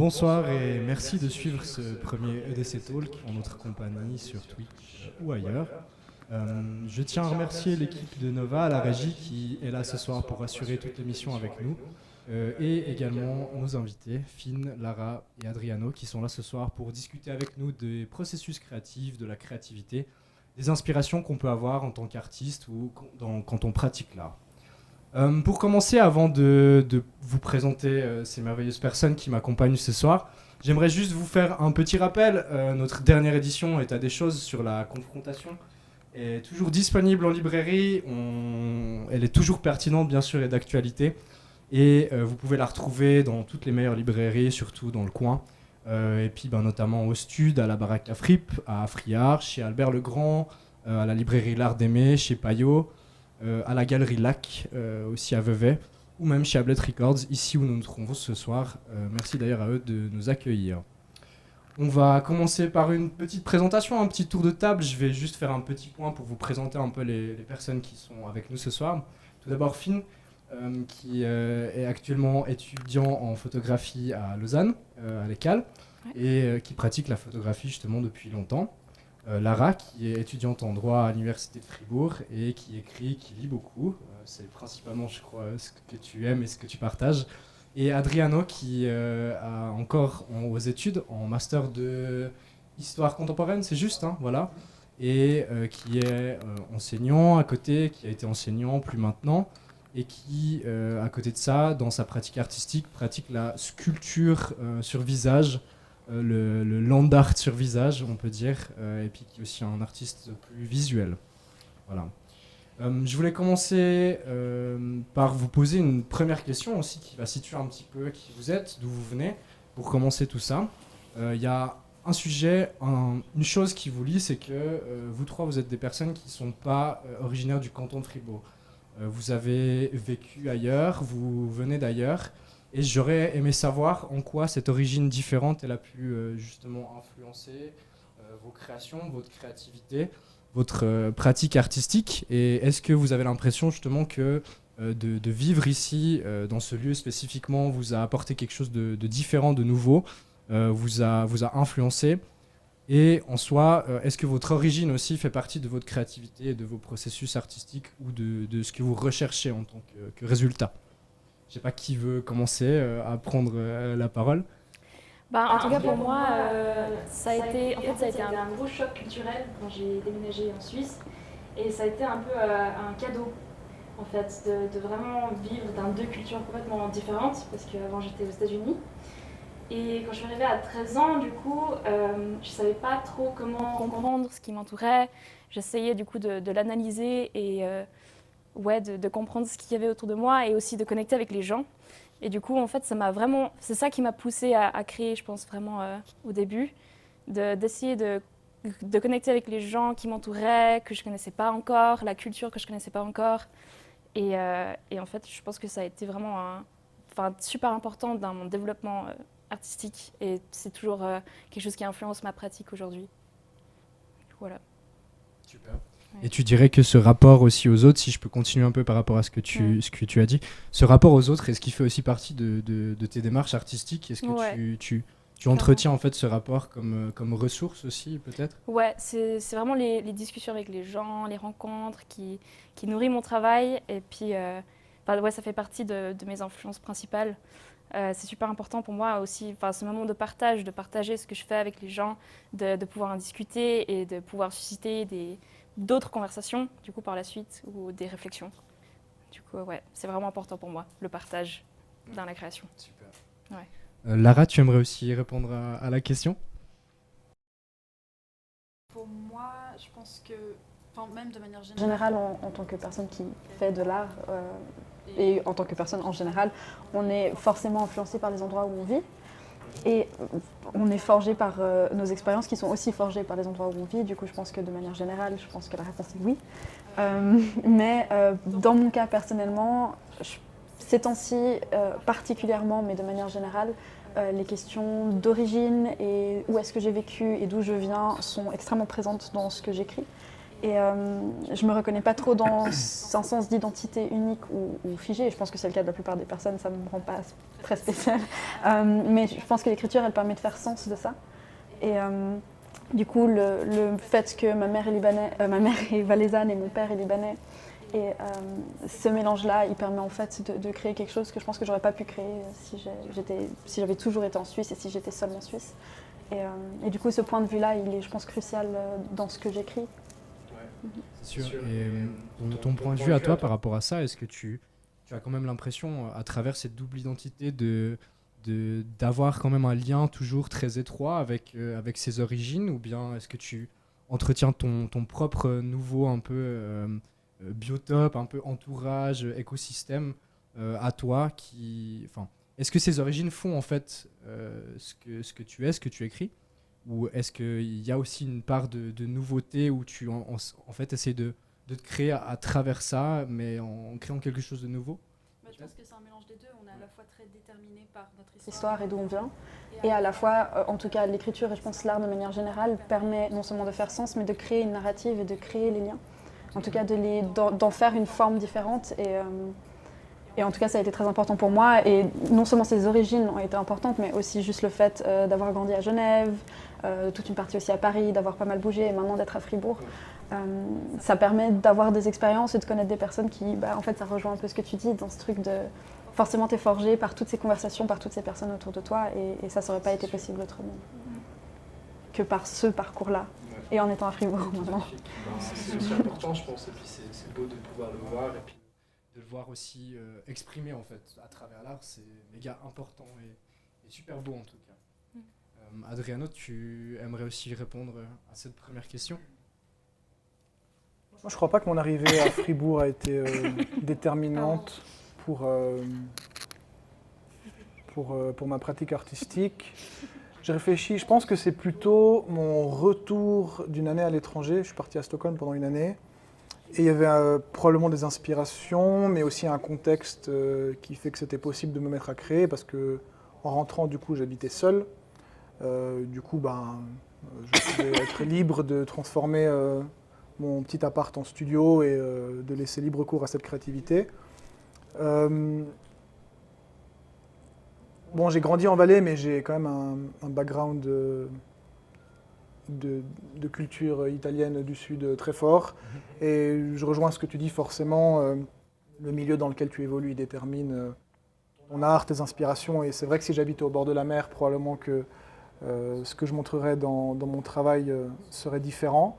Bonsoir et merci de suivre ce premier EDC Talk en notre compagnie sur Twitch ou ailleurs. Je tiens à remercier l'équipe de Nova à la régie qui est là ce soir pour assurer toute l'émission avec nous et également nos invités, Finn, Lara et Adriano qui sont là ce soir pour discuter avec nous des processus créatifs, de la créativité, des inspirations qu'on peut avoir en tant qu'artiste ou quand on pratique l'art. Pour commencer, avant de vous présenter ces merveilleuses personnes qui m'accompagnent ce soir, j'aimerais juste vous faire un petit rappel. Notre dernière édition, État des choses sur la confrontation, est toujours disponible en librairie. Elle est toujours pertinente, bien sûr, et d'actualité. Et vous pouvez la retrouver dans toutes les meilleures librairies, surtout dans le coin. Et puis notamment au Stud, à la Baraque à Fripp, à Friard, chez Albert Legrand, à la librairie L'Art d'Aimer, chez Payot, à la Galerie Lac, aussi à Vevey, ou même chez Ablet Records, ici où nous nous trouvons ce soir. Merci d'ailleurs à eux de nous accueillir. On va commencer par une petite présentation, un petit tour de table. Je vais juste faire un petit point pour vous présenter un peu les personnes qui sont avec nous ce soir. Tout d'abord Finn, qui est actuellement étudiant en photographie à Lausanne, à l'ECAL, et qui pratique la photographie justement depuis longtemps. Lara, qui est étudiante en droit à l'université de Fribourg et qui écrit, qui lit beaucoup. C'est principalement, je crois, ce que tu aimes et ce que tu partages. Et Adriano, qui a encore aux études en master de histoire contemporaine, c'est juste, hein, voilà. Et qui est enseignant à côté, qui a été enseignant plus maintenant, et qui, à côté de ça, dans sa pratique artistique, pratique la sculpture sur visage, le land art sur visage, on peut dire, et puis qui est aussi un artiste plus visuel. Voilà. Je voulais commencer par vous poser une première question aussi qui va situer un petit peu qui vous êtes, d'où vous venez, pour commencer tout ça. Il y a un sujet, une chose qui vous lie, c'est que vous trois, vous êtes des personnes qui ne sont pas originaires du canton de Fribourg. Vous avez vécu ailleurs, vous venez d'ailleurs. Et j'aurais aimé savoir en quoi cette origine différente elle a pu justement influencer vos créations, votre créativité, votre pratique artistique. Et est-ce que vous avez l'impression justement que de vivre ici, dans ce lieu spécifiquement, vous a apporté quelque chose de différent, de nouveau, vous a influencé? Et en soi, est-ce que votre origine aussi fait partie de votre créativité et de vos processus artistiques ou de ce que vous recherchez en tant que résultat? Je ne sais pas qui veut commencer à prendre la parole. En tout cas, pour moi, ça a été un gros choc culturel quand j'ai déménagé en Suisse. Et ça a été un peu un cadeau, en fait, de vraiment vivre dans deux cultures complètement différentes, parce qu'avant j'étais aux États-Unis. Et quand je suis arrivée à 13 ans, du coup, je ne savais pas trop comment comprendre ce qui m'entourait. J'essayais du coup de l'analyser et de comprendre ce qu'il y avait autour de moi et aussi de connecter avec les gens. Et du coup, en fait, c'est ça qui m'a poussée à créer, je pense, vraiment au début, d'essayer de connecter avec les gens qui m'entouraient, que je ne connaissais pas encore, la culture que je ne connaissais pas encore. Et en fait, je pense que ça a été vraiment super important dans mon développement artistique. Et c'est toujours quelque chose qui influence ma pratique aujourd'hui. Voilà. Super. Et tu dirais que ce rapport aussi aux autres, si je peux continuer un peu par rapport à ce que tu as dit, ce rapport aux autres, est-ce qu'il fait aussi partie de tes démarches artistiques? Est-ce que tu entretiens en fait ce rapport comme ressource aussi peut-être? Ouais, c'est vraiment les discussions avec les gens, les rencontres qui nourrissent mon travail. Et puis, ça fait partie de mes influences principales. C'est super important pour moi aussi, ce moment de partager ce que je fais avec les gens, de pouvoir en discuter et de pouvoir susciter d'autres conversations, du coup, par la suite, ou des réflexions. Du coup, c'est vraiment important pour moi, le partage dans la création. Super. Ouais. Lara, tu aimerais aussi répondre à la question? Pour moi, je pense que, même de manière générale, en tant que personne qui fait de l'art, et en tant que personne en général, on est forcément influencé par les endroits où on vit. Et on est forgé par nos expériences qui sont aussi forgées par les endroits où on vit. Du coup, je pense que de manière générale, je pense que la réponse est oui. Mais dans mon cas personnellement, ces temps-ci particulièrement, mais de manière générale, les questions d'origine et où est-ce que j'ai vécu et d'où je viens sont extrêmement présentes dans ce que j'écris. Et je me reconnais pas trop dans un sens d'identité unique ou figé. Je pense que c'est le cas de la plupart des personnes, ça me rend pas très spéciale. Mais je pense que l'écriture, elle permet de faire sens de ça. Et du coup, le fait que ma mère est valaisanne et mon père est libanais, et ce mélange-là, il permet en fait de créer quelque chose que je pense que j'aurais pas pu créer si j'avais toujours été en Suisse et si j'étais seule en Suisse. Et du coup, ce point de vue-là, il est, je pense, crucial dans ce que j'écris. C'est sûr. Et ton point de vue à toi par rapport à ça, est-ce que tu as quand même l'impression, à travers cette double identité, d'avoir quand même un lien toujours très étroit avec ses origines, ou bien est-ce que tu entretiens ton propre nouveau un peu biotope, un peu entourage, écosystème à toi est-ce que ces origines font en fait ce que tu es, ce que tu écris, ou est-ce qu'il y a aussi une part de nouveauté où tu en fait essaies de te créer à travers ça, mais en créant quelque chose de nouveau? Je pense que c'est un mélange des deux. On est à la fois très déterminé par notre histoire et d'où on vient, et à la fois, en tout cas, l'écriture et je pense l'art de manière générale permet non seulement de faire sens, mais de créer une narrative et de créer les liens. En tout cas, d'en faire une forme différente. Et en tout cas, ça a été très important pour moi. Et non seulement ses origines ont été importantes, mais aussi juste le fait d'avoir grandi à Genève, toute une partie aussi à Paris, d'avoir pas mal bougé et maintenant d'être à Fribourg. Ça permet d'avoir des expériences et de connaître des personnes qui, en fait, ça rejoint un peu ce que tu dis dans ce truc de forcément t'es forgé par toutes ces conversations, par toutes ces personnes autour de toi, et ça n'aurait pas été possible autrement que par ce parcours-là, et en étant à Fribourg maintenant. C'est aussi important, je pense, et puis c'est beau de pouvoir le voir, et puis de le voir aussi exprimé en fait à travers l'art, c'est méga important et super beau en tout cas. Adriano, tu aimerais aussi répondre à cette première question? Moi, je crois pas que mon arrivée à Fribourg a été déterminante pour ma pratique artistique. J'ai réfléchi, je pense que c'est plutôt mon retour d'une année à l'étranger. Je suis parti à Stockholm pendant une année. Et il y avait probablement des inspirations, mais aussi un contexte qui fait que c'était possible de me mettre à créer, parce que en rentrant, du coup, j'habitais seul. Du coup, je pouvais être libre de transformer mon petit appart en studio et de laisser libre cours à cette créativité. Bon, j'ai grandi en Valais, mais j'ai quand même un background de culture italienne du Sud très fort. Et je rejoins ce que tu dis, forcément, le milieu dans lequel tu évolues détermine ton art, tes inspirations. Et c'est vrai que si j'habitais au bord de la mer, probablement que ce que je montrerais dans mon travail serait différent.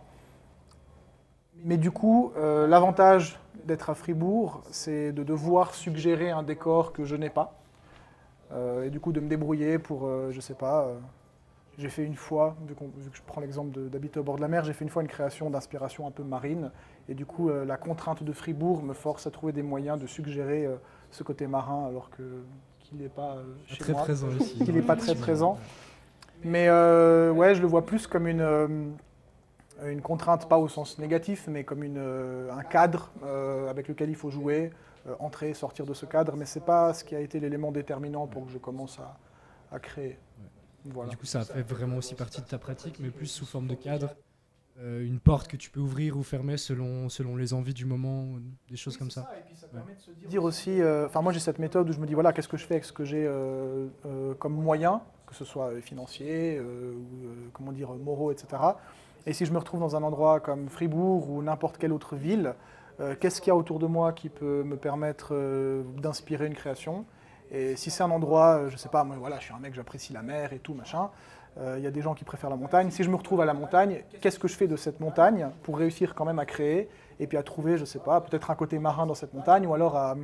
Mais du coup, l'avantage d'être à Fribourg, c'est de devoir suggérer un décor que je n'ai pas. Et du coup, de me débrouiller pour, je sais pas, j'ai fait une fois, vu que je prends l'exemple d'habiter au bord de la mer, j'ai fait une fois une création d'inspiration un peu marine. Et du coup, la contrainte de Fribourg me force à trouver des moyens de suggérer ce côté marin, alors qu'il n'est pas chez très moi, présent ici. qu'il n'est pas très présent. Mais ouais, je le vois plus comme une contrainte, pas au sens négatif, mais comme un cadre avec lequel il faut jouer, entrer, sortir de ce cadre. Mais ce n'est pas ce qui a été l'élément déterminant pour que je commence à créer. Voilà. Du coup, ça fait vraiment aussi partie de ta pratique, mais plus sous forme de cadre. Une porte que tu peux ouvrir ou fermer selon les envies du moment, des choses comme ça. Et puis ça permet de se dire aussi, moi j'ai cette méthode où je me dis, voilà, qu'est-ce que je fais avec ce que j'ai comme moyen, que ce soit financier, moraux, etc. Et si je me retrouve dans un endroit comme Fribourg ou n'importe quelle autre ville, qu'est-ce qu'il y a autour de moi qui peut me permettre d'inspirer une création? Et si c'est un endroit, je sais pas, moi voilà, je suis un mec, j'apprécie la mer et tout, machin, y a des gens qui préfèrent la montagne. Si je me retrouve à la montagne, qu'est-ce que je fais de cette montagne pour réussir quand même à créer et puis à trouver, je sais pas, peut-être un côté marin dans cette montagne, ou alors à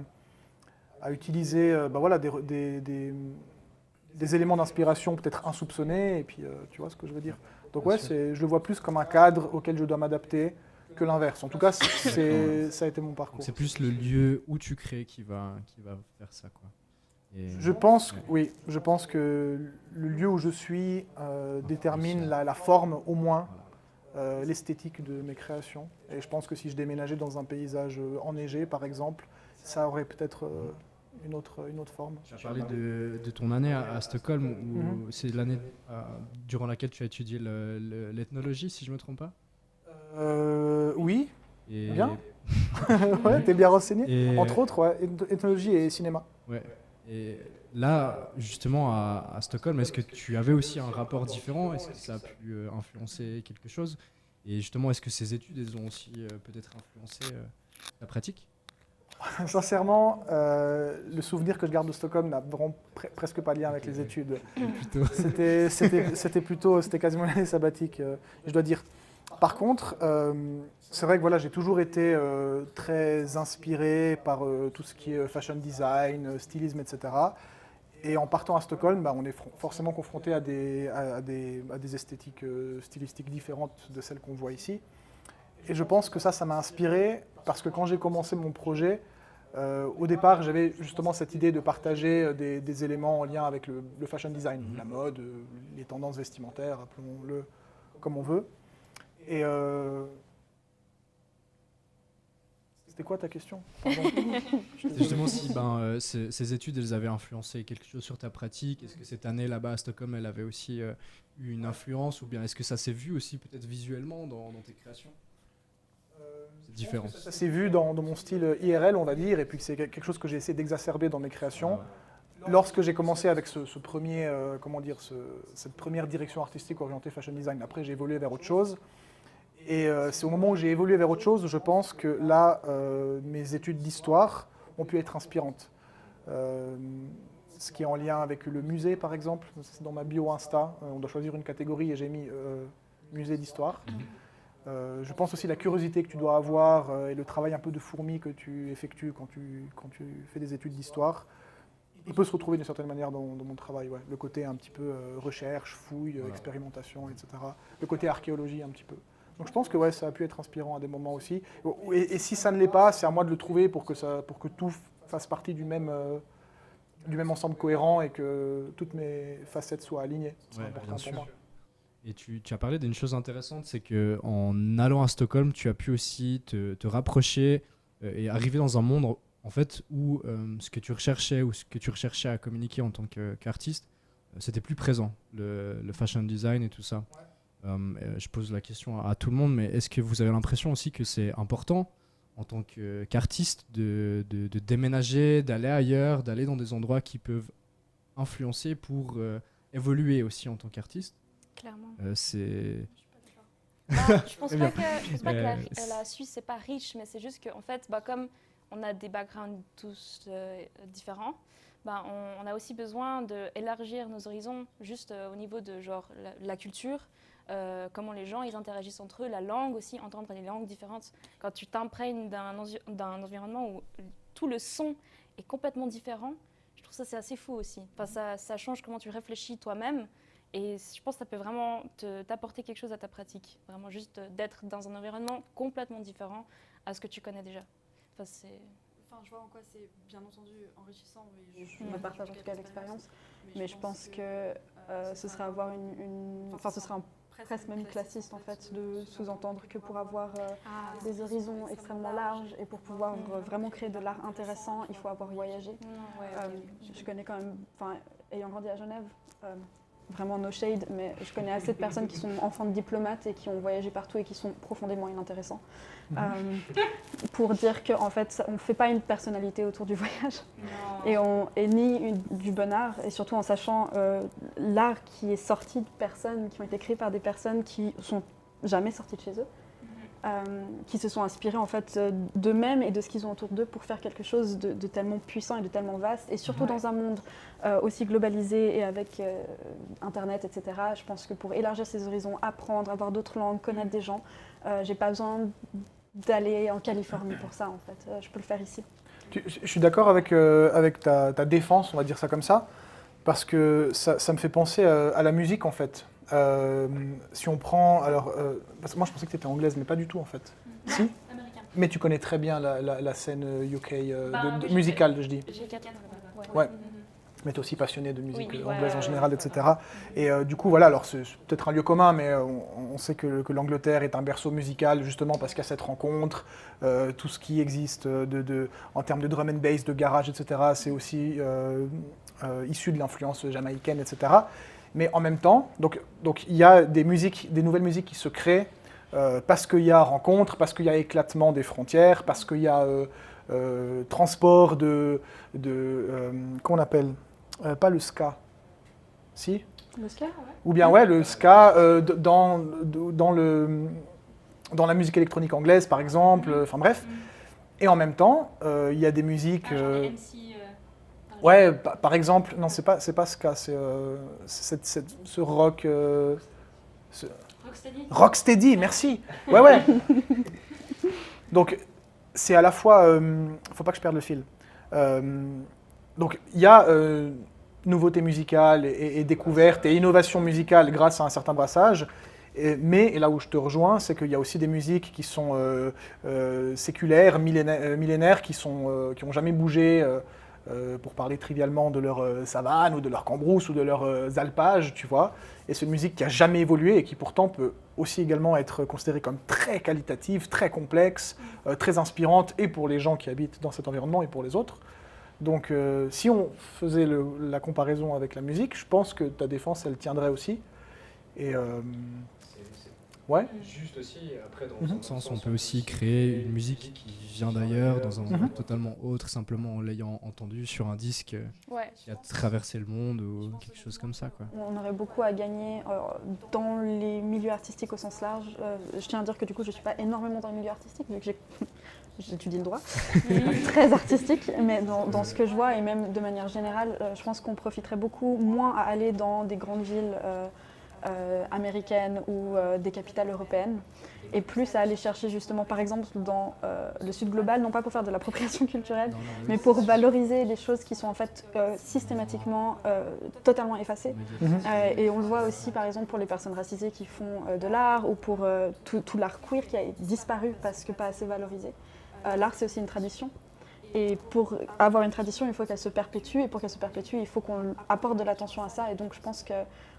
utiliser des éléments d'inspiration peut-être insoupçonnés, et puis tu vois ce que je veux dire. Donc ouais, je le vois plus comme un cadre auquel je dois m'adapter que l'inverse. En tout cas, ça a été mon parcours. C'est plus le lieu où tu crées qui va faire ça, quoi. Je pense que le lieu où je suis détermine la forme, au moins, l'esthétique de mes créations. Et je pense que si je déménageais dans un paysage enneigé, par exemple, ça aurait peut-être une autre forme. Tu as parlé de ton année à Stockholm, où c'est l'année durant laquelle tu as étudié l'ethnologie, si je ne me trompe pas? Oui, Et, bien. Ouais, t'es bien renseigné. Et- Entre autres, ouais, ethnologie et cinéma. Ouais. Et là, justement, à Stockholm, est-ce que tu avais aussi un rapport différent? Est-ce que ça a pu influencer quelque chose? Et justement, est-ce que ces études, elles ont aussi peut-être influencé la pratique? Sincèrement, le souvenir que je garde de Stockholm n'a vraiment presque pas de lien avec les études. Plutôt. C'était quasiment l'année sabbatique, je dois dire. Par contre, c'est vrai que voilà, j'ai toujours été très inspiré par tout ce qui est fashion design, stylisme, etc. Et en partant à Stockholm, bah, on est forcément confronté à des esthétiques stylistiques différentes de celles qu'on voit ici. Et je pense que ça m'a inspiré parce que quand j'ai commencé mon projet, au départ, j'avais justement cette idée de partager des éléments en lien avec le fashion design, la mode, les tendances vestimentaires, appelons-le comme on veut. Et c'était quoi ta question? Pardon. C'est justement si ces études, elles avaient influencé quelque chose sur ta pratique. Est-ce que cette année là-bas à Stockholm, elle avait aussi eu une influence? Ou bien est-ce que ça s'est vu aussi peut-être visuellement dans tes créations? Cette différence. Ça s'est vu dans mon style IRL, on va dire, et puis c'est quelque chose que j'ai essayé d'exacerber dans mes créations. Lorsque j'ai commencé avec cette première direction artistique orientée fashion design, après j'ai évolué vers autre chose. Et c'est au moment où j'ai évolué vers autre chose, je pense que là, mes études d'histoire ont pu être inspirantes. Ce qui est en lien avec le musée, par exemple, c'est dans ma bio Insta, on doit choisir une catégorie et j'ai mis musée d'histoire. Je pense aussi la curiosité que tu dois avoir et le travail un peu de fourmi que tu effectues quand tu fais des études d'histoire, il peut se retrouver d'une certaine manière dans mon travail. Ouais. Le côté un petit peu recherche, fouille, expérimentation, etc. Le côté archéologie un petit peu. Donc je pense que ouais, ça a pu être inspirant à des moments aussi. Et si ça ne l'est pas, c'est à moi de le trouver pour que tout fasse partie du même ensemble cohérent et que toutes mes facettes soient alignées. C'est important pour moi. Et tu as parlé d'une chose intéressante, c'est qu'en allant à Stockholm, tu as pu aussi te rapprocher et arriver dans un monde en fait, où ce que tu recherchais ou ce que tu recherchais à communiquer en tant qu'artiste, c'était plus présent, le fashion design et tout ça. Je pose la question à tout le monde, mais est-ce que vous avez l'impression aussi que c'est important en tant qu'artiste de déménager, d'aller ailleurs, d'aller dans des endroits qui peuvent influencer pour évoluer aussi en tant qu'artiste? Clairement. C'est... Je pense pas que la Suisse c'est pas riche, mais c'est juste qu'en fait, comme on a des backgrounds tous différents, on a aussi besoin d'élargir nos horizons juste au niveau de genre la culture, comment les gens ils interagissent entre eux, la langue aussi, entendre des langues différentes. Quand tu t'imprègnes d'un environnement où tout le son est complètement différent, je trouve ça c'est assez fou aussi. Enfin, ça change comment tu réfléchis toi-même. Et je pense que ça peut vraiment t'apporter quelque chose à ta pratique. Vraiment juste d'être dans un environnement complètement différent à ce que tu connais déjà. Enfin, je vois en quoi c'est bien entendu enrichissant. Je me partage en tout cas l'expérience. Mais je pense que ce serait avoir ce serait presque même classiste en fait de sous-entendre que pour avoir des horizons extrêmement larges et pour pouvoir vraiment créer de l'art intéressant, il faut avoir voyagé. Je connais quand même, ayant grandi à Genève, vraiment no shade, mais je connais assez de personnes qui sont enfants de diplomates et qui ont voyagé partout et qui sont profondément inintéressants. Pour dire qu'en fait, on ne fait pas une personnalité autour du voyage et ni du bon art, et surtout en sachant l'art qui est sorti de personnes, qui ont été créées par des personnes qui sont jamais sorties de chez eux. Qui se sont inspirés en fait d'eux-mêmes et de ce qu'ils ont autour d'eux pour faire quelque chose de tellement puissant et de tellement vaste, et surtout dans un monde aussi globalisé et avec Internet, etc. Je pense que pour élargir ses horizons, apprendre, avoir d'autres langues, connaître des gens, j'ai pas besoin d'aller en Californie pour ça en fait. Je peux le faire ici. Je suis d'accord avec ta défense, on va dire ça comme ça, parce que ça me fait penser à la musique en fait. Si on prend, parce que moi je pensais que tu étais anglaise, mais pas du tout en fait. Si. Américain. Mais tu connais très bien la scène UK musicale, je dis. J'ai 4 ans. Ouais. Mais tu es aussi passionné de musique anglaise en ouais, général, etc. Et du coup, voilà, alors c'est peut-être un lieu commun, mais on sait que l'Angleterre est un berceau musical justement parce qu'il y a cette rencontre, tout ce qui existe en termes de drum and bass, de garage, etc. C'est aussi issu de l'influence jamaïcaine, etc. Mais en même temps, donc il y a des nouvelles musiques qui se créent parce qu'il y a rencontre, parce qu'il y a éclatement des frontières, parce qu'il y a transport qu'on appelle pas le ska, si? Le ska, ouais. Ou bien ouais, le ska dans la musique électronique anglaise par exemple, enfin bref. Et en même temps, il y a des musiques... ouais, par exemple, non c'est pas ska, c'est ce rock... Rocksteady, merci. Ouais. Donc, c'est à la fois... faut pas que je perde le fil. Donc, il y a nouveauté musicale et découverte et innovation musicale grâce à un certain brassage. Mais là où je te rejoins, c'est qu'il y a aussi des musiques qui sont séculaires, millénaires, qui n'ont jamais bougé, pour parler trivialement de leur savane ou de leur cambrousse ou de leurs alpages, tu vois. Et c'est une musique qui n'a jamais évolué et qui pourtant peut aussi également être considérée comme très qualitative, très complexe, très inspirante, et pour les gens qui habitent dans cet environnement et pour les autres. Donc si on faisait la comparaison avec la musique, je pense que ta défense, elle tiendrait aussi. Et ouais. Juste aussi, après, dans un sens, on peut aussi créer une musique qui vient d'ailleurs, dans un endroit totalement autre, simplement en l'ayant entendu sur un disque qui a traversé le monde ou quelque chose comme ça, quoi. On aurait beaucoup à gagner dans les milieux artistiques au sens large. Je tiens à dire que du coup, je ne suis pas énormément dans les milieux artistiques, vu que j'étudie le droit. Très artistique, mais dans ce que je vois, et même de manière générale, je pense qu'on profiterait beaucoup moins à aller dans des grandes villes américaines ou des capitales européennes, et plus à aller chercher justement par exemple dans le sud global, non pas pour faire de l'appropriation culturelle, mais pour valoriser des choses qui sont en fait systématiquement totalement effacées. Et on le voit aussi par exemple pour les personnes racisées qui font de l'art, ou pour tout l'art queer qui a disparu parce que pas assez valorisé. L'art, c'est aussi une tradition. Et pour avoir une tradition, il faut qu'elle se perpétue. Et pour qu'elle se perpétue, il faut qu'on apporte de l'attention à ça. Et donc, je pense que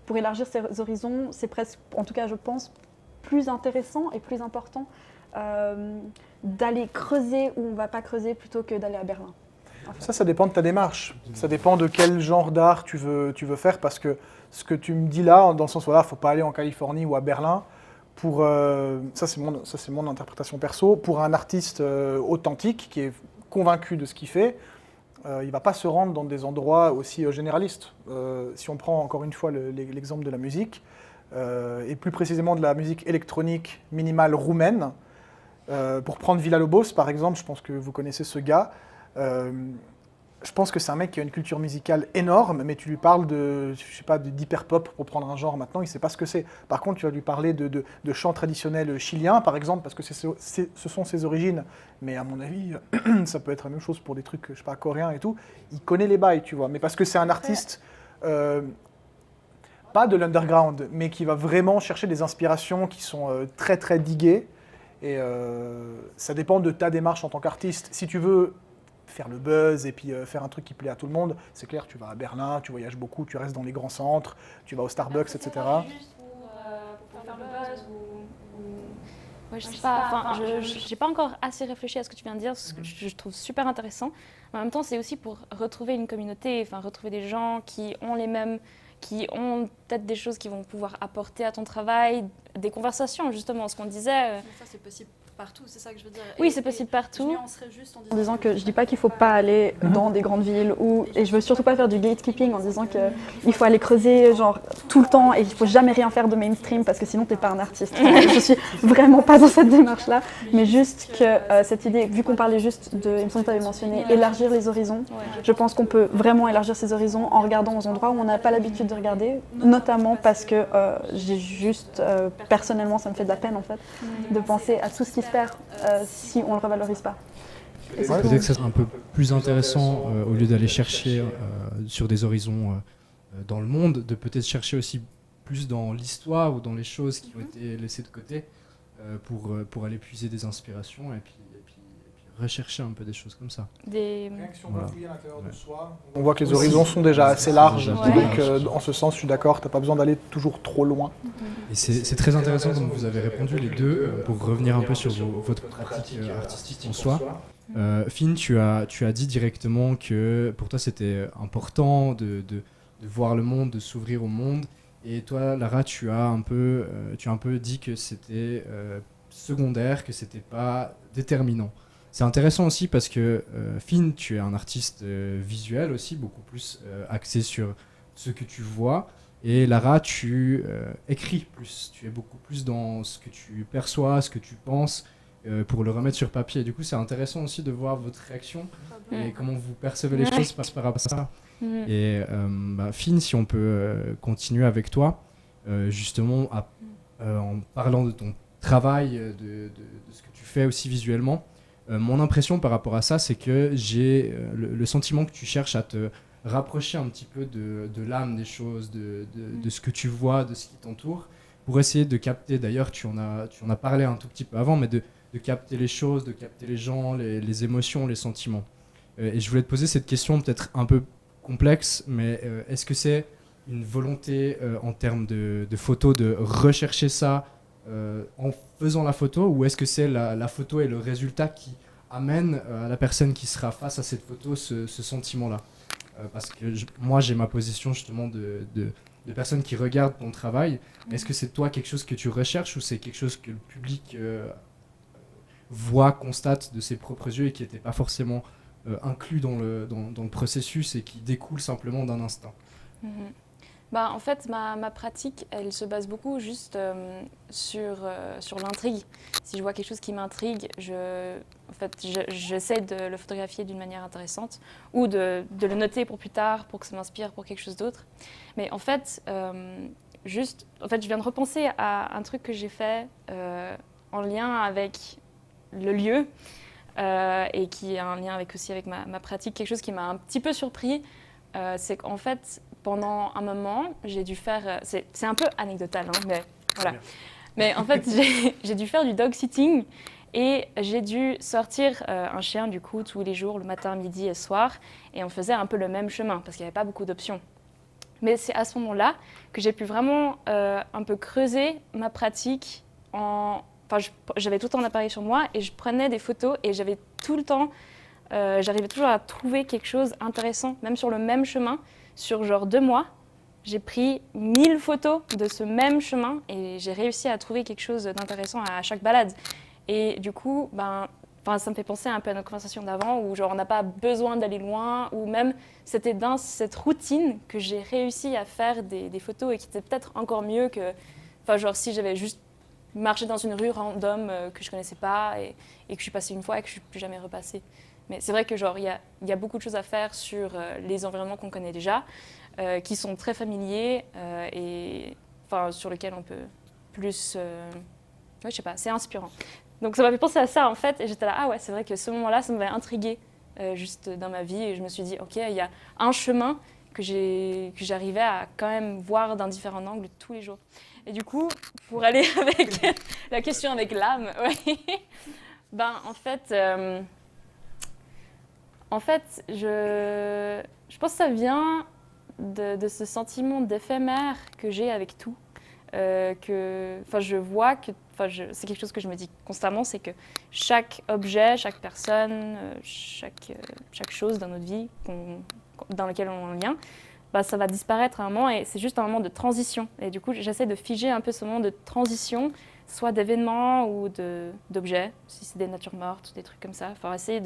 pour élargir ses horizons, c'est presque, en tout cas, je pense, plus intéressant et plus important d'aller creuser où on ne va pas creuser plutôt que d'aller à Berlin. En fait. Ça dépend de ta démarche. Ça dépend de quel genre d'art tu veux faire. Parce que ce que tu me dis là, dans le sens où il ne faut pas aller en Californie ou à Berlin, ça c'est mon interprétation perso, pour un artiste authentique qui est convaincu de ce qu'il fait, il ne va pas se rendre dans des endroits aussi généralistes. Si on prend encore une fois l'exemple de la musique, et plus précisément de la musique électronique minimale roumaine, pour prendre Villa-Lobos par exemple, je pense que vous connaissez ce gars, je pense que c'est un mec qui a une culture musicale énorme, mais tu lui parles d'hyper-pop, pour prendre un genre maintenant, il ne sait pas ce que c'est. Par contre, tu vas lui parler de chants traditionnels chiliens, par exemple, parce que ce sont ses origines. Mais à mon avis, ça peut être la même chose pour des trucs, je sais pas, coréens et tout. Il connaît les bails, tu vois. Mais parce que c'est un artiste, pas de l'underground, mais qui va vraiment chercher des inspirations qui sont très, très diguées. Et ça dépend de ta démarche en tant qu'artiste. Si tu veux faire le buzz et puis faire un truc qui plaît à tout le monde, c'est clair, tu vas à Berlin, tu voyages beaucoup, tu restes dans les grands centres, tu vas au Starbucks, etc. Juste pour faire le buzz ou... Ouais, je sais pas, enfin, j'ai pas encore assez réfléchi à ce que tu viens de dire, ce que je trouve super intéressant. Mais en même temps, c'est aussi pour retrouver une communauté, enfin, retrouver des gens qui ont peut-être des choses qui vont pouvoir apporter à ton travail, des conversations, justement, ce qu'on disait. Mais ça, c'est possible partout, c'est ça que je veux dire. Oui, c'est possible partout. Je nuancerais juste en En disant que je dis pas qu'il faut pas aller dans des grandes villes, et je veux surtout pas faire du gatekeeping en disant qu'il faut aller creuser genre tout le temps et il faut jamais rien faire de mainstream parce que sinon t'es pas un artiste. Je suis vraiment pas dans cette démarche-là, mais juste que cette idée, vu qu'on parlait juste de, il me semble que tu avais mentionné, élargir les horizons, je pense qu'on peut vraiment élargir ses horizons en regardant aux endroits où on n'a pas l'habitude de regarder, notamment parce que j'ai juste, personnellement, ça me fait de la peine en fait, de penser à tout ce qui se perd si on le revalorise pas. Peut-être que ça serait un peu plus intéressant, au lieu d'aller chercher sur des horizons dans le monde, de peut-être chercher aussi plus dans l'histoire ou dans les choses qui ont été laissées de côté pour aller puiser des inspirations et puis rechercher un peu des choses comme ça. Rien que si on va fouiller à l'intérieur de soi, on voit que les horizons sont déjà assez larges. Donc en ce sens, je suis d'accord, tu n'as pas besoin d'aller toujours trop loin. Et c'est très intéressant comme vous avez répondu les deux, pour revenir un peu sur votre pratique artistique en soi. Finn, tu as dit directement que pour toi c'était important de voir le monde, de s'ouvrir au monde, Et toi, Lara, tu as un peu dit que c'était secondaire, que c'était pas déterminant. C'est intéressant aussi parce que Finn, tu es un artiste visuel aussi, beaucoup plus axé sur ce que tu vois. Et Lara, tu écris plus. Tu es beaucoup plus dans ce que tu perçois, ce que tu penses, pour le remettre sur papier. Et du coup, c'est intéressant aussi de voir votre réaction et comment vous percevez les choses par rapport à ça. Et Finn, si on peut continuer avec toi, justement, en parlant de ton travail, de ce que tu fais aussi visuellement, mon impression par rapport à ça, c'est que j'ai le sentiment que tu cherches à te rapprocher un petit peu de l'âme des choses, de ce que tu vois, de ce qui t'entoure, pour essayer de capter, d'ailleurs tu en as parlé un tout petit peu avant, mais de capter les choses, de capter les gens, les émotions, les sentiments. Et je voulais te poser cette question peut-être un peu complexe, mais est-ce que c'est une volonté en termes de photo de rechercher ça en faisant la photo, ou est-ce que c'est la photo et le résultat qui amène à la personne qui sera face à cette photo ce sentiment-là? Parce que moi j'ai ma position justement de personne qui regarde ton travail. Est-ce que c'est toi quelque chose que tu recherches, ou c'est quelque chose que le public voit, constate de ses propres yeux et qui n'était pas forcément inclus dans le processus et qui découle simplement d'un instinct? Bah, en fait, ma pratique, elle se base beaucoup juste sur l'intrigue. Si je vois quelque chose qui m'intrigue, j'essaie de le photographier d'une manière intéressante, ou de le noter pour plus tard, pour que ça m'inspire pour quelque chose d'autre. Mais en fait, je viens de repenser à un truc que j'ai fait en lien avec le lieu, et qui a un lien aussi avec ma pratique. Quelque chose qui m'a un petit peu surpris, c'est qu'en fait, pendant un moment, j'ai dû faire... C'est un peu anecdotal, hein, mais voilà. Mais en fait, j'ai dû faire du dog sitting, et j'ai dû sortir un chien, du coup, tous les jours, le matin, midi et soir, et on faisait un peu le même chemin, parce qu'il n'y avait pas beaucoup d'options. Mais c'est à ce moment-là que j'ai pu vraiment un peu creuser ma pratique j'avais tout le temps l'appareil sur moi, et je prenais des photos, et j'avais tout le temps... j'arrivais toujours à trouver quelque chose d'intéressant, même sur le même chemin. Sur genre 2 mois, j'ai pris 1000 photos de ce même chemin, et j'ai réussi à trouver quelque chose d'intéressant à chaque balade. Et du coup, ça me fait penser un peu à notre conversation d'avant, où genre on n'a pas besoin d'aller loin, ou même c'était dans cette routine que j'ai réussi à faire des photos, et qui étaient peut-être encore mieux que... si j'avais juste marché dans une rue random que je connaissais pas, et que je suis passée une fois et que je suis plus jamais repassée. Mais c'est vrai que genre il y a beaucoup de choses à faire sur les environnements qu'on connaît déjà, qui sont très familiers, et sur lesquels on peut plus... je sais pas, c'est inspirant. Donc ça m'a fait penser à ça en fait, et j'étais là, ah ouais, c'est vrai que ce moment-là, ça m'avait intriguée juste dans ma vie, et je me suis dit, ok, il y a un chemin que j'arrivais à quand même voir d'un différent angle tous les jours. Et du coup, pour aller avec la question avec l'âme, en fait, je pense que ça vient de ce sentiment d'éphémère que j'ai avec tout. Je vois que, c'est quelque chose que je me dis constamment, c'est que chaque objet, chaque personne, chaque chose dans notre vie dans laquelle on est en lien, ça va disparaître à un moment, et c'est juste un moment de transition. Et du coup, j'essaie de figer un peu ce moment de transition, soit d'événements ou d'objets, si c'est des natures mortes, des trucs comme ça. Essayer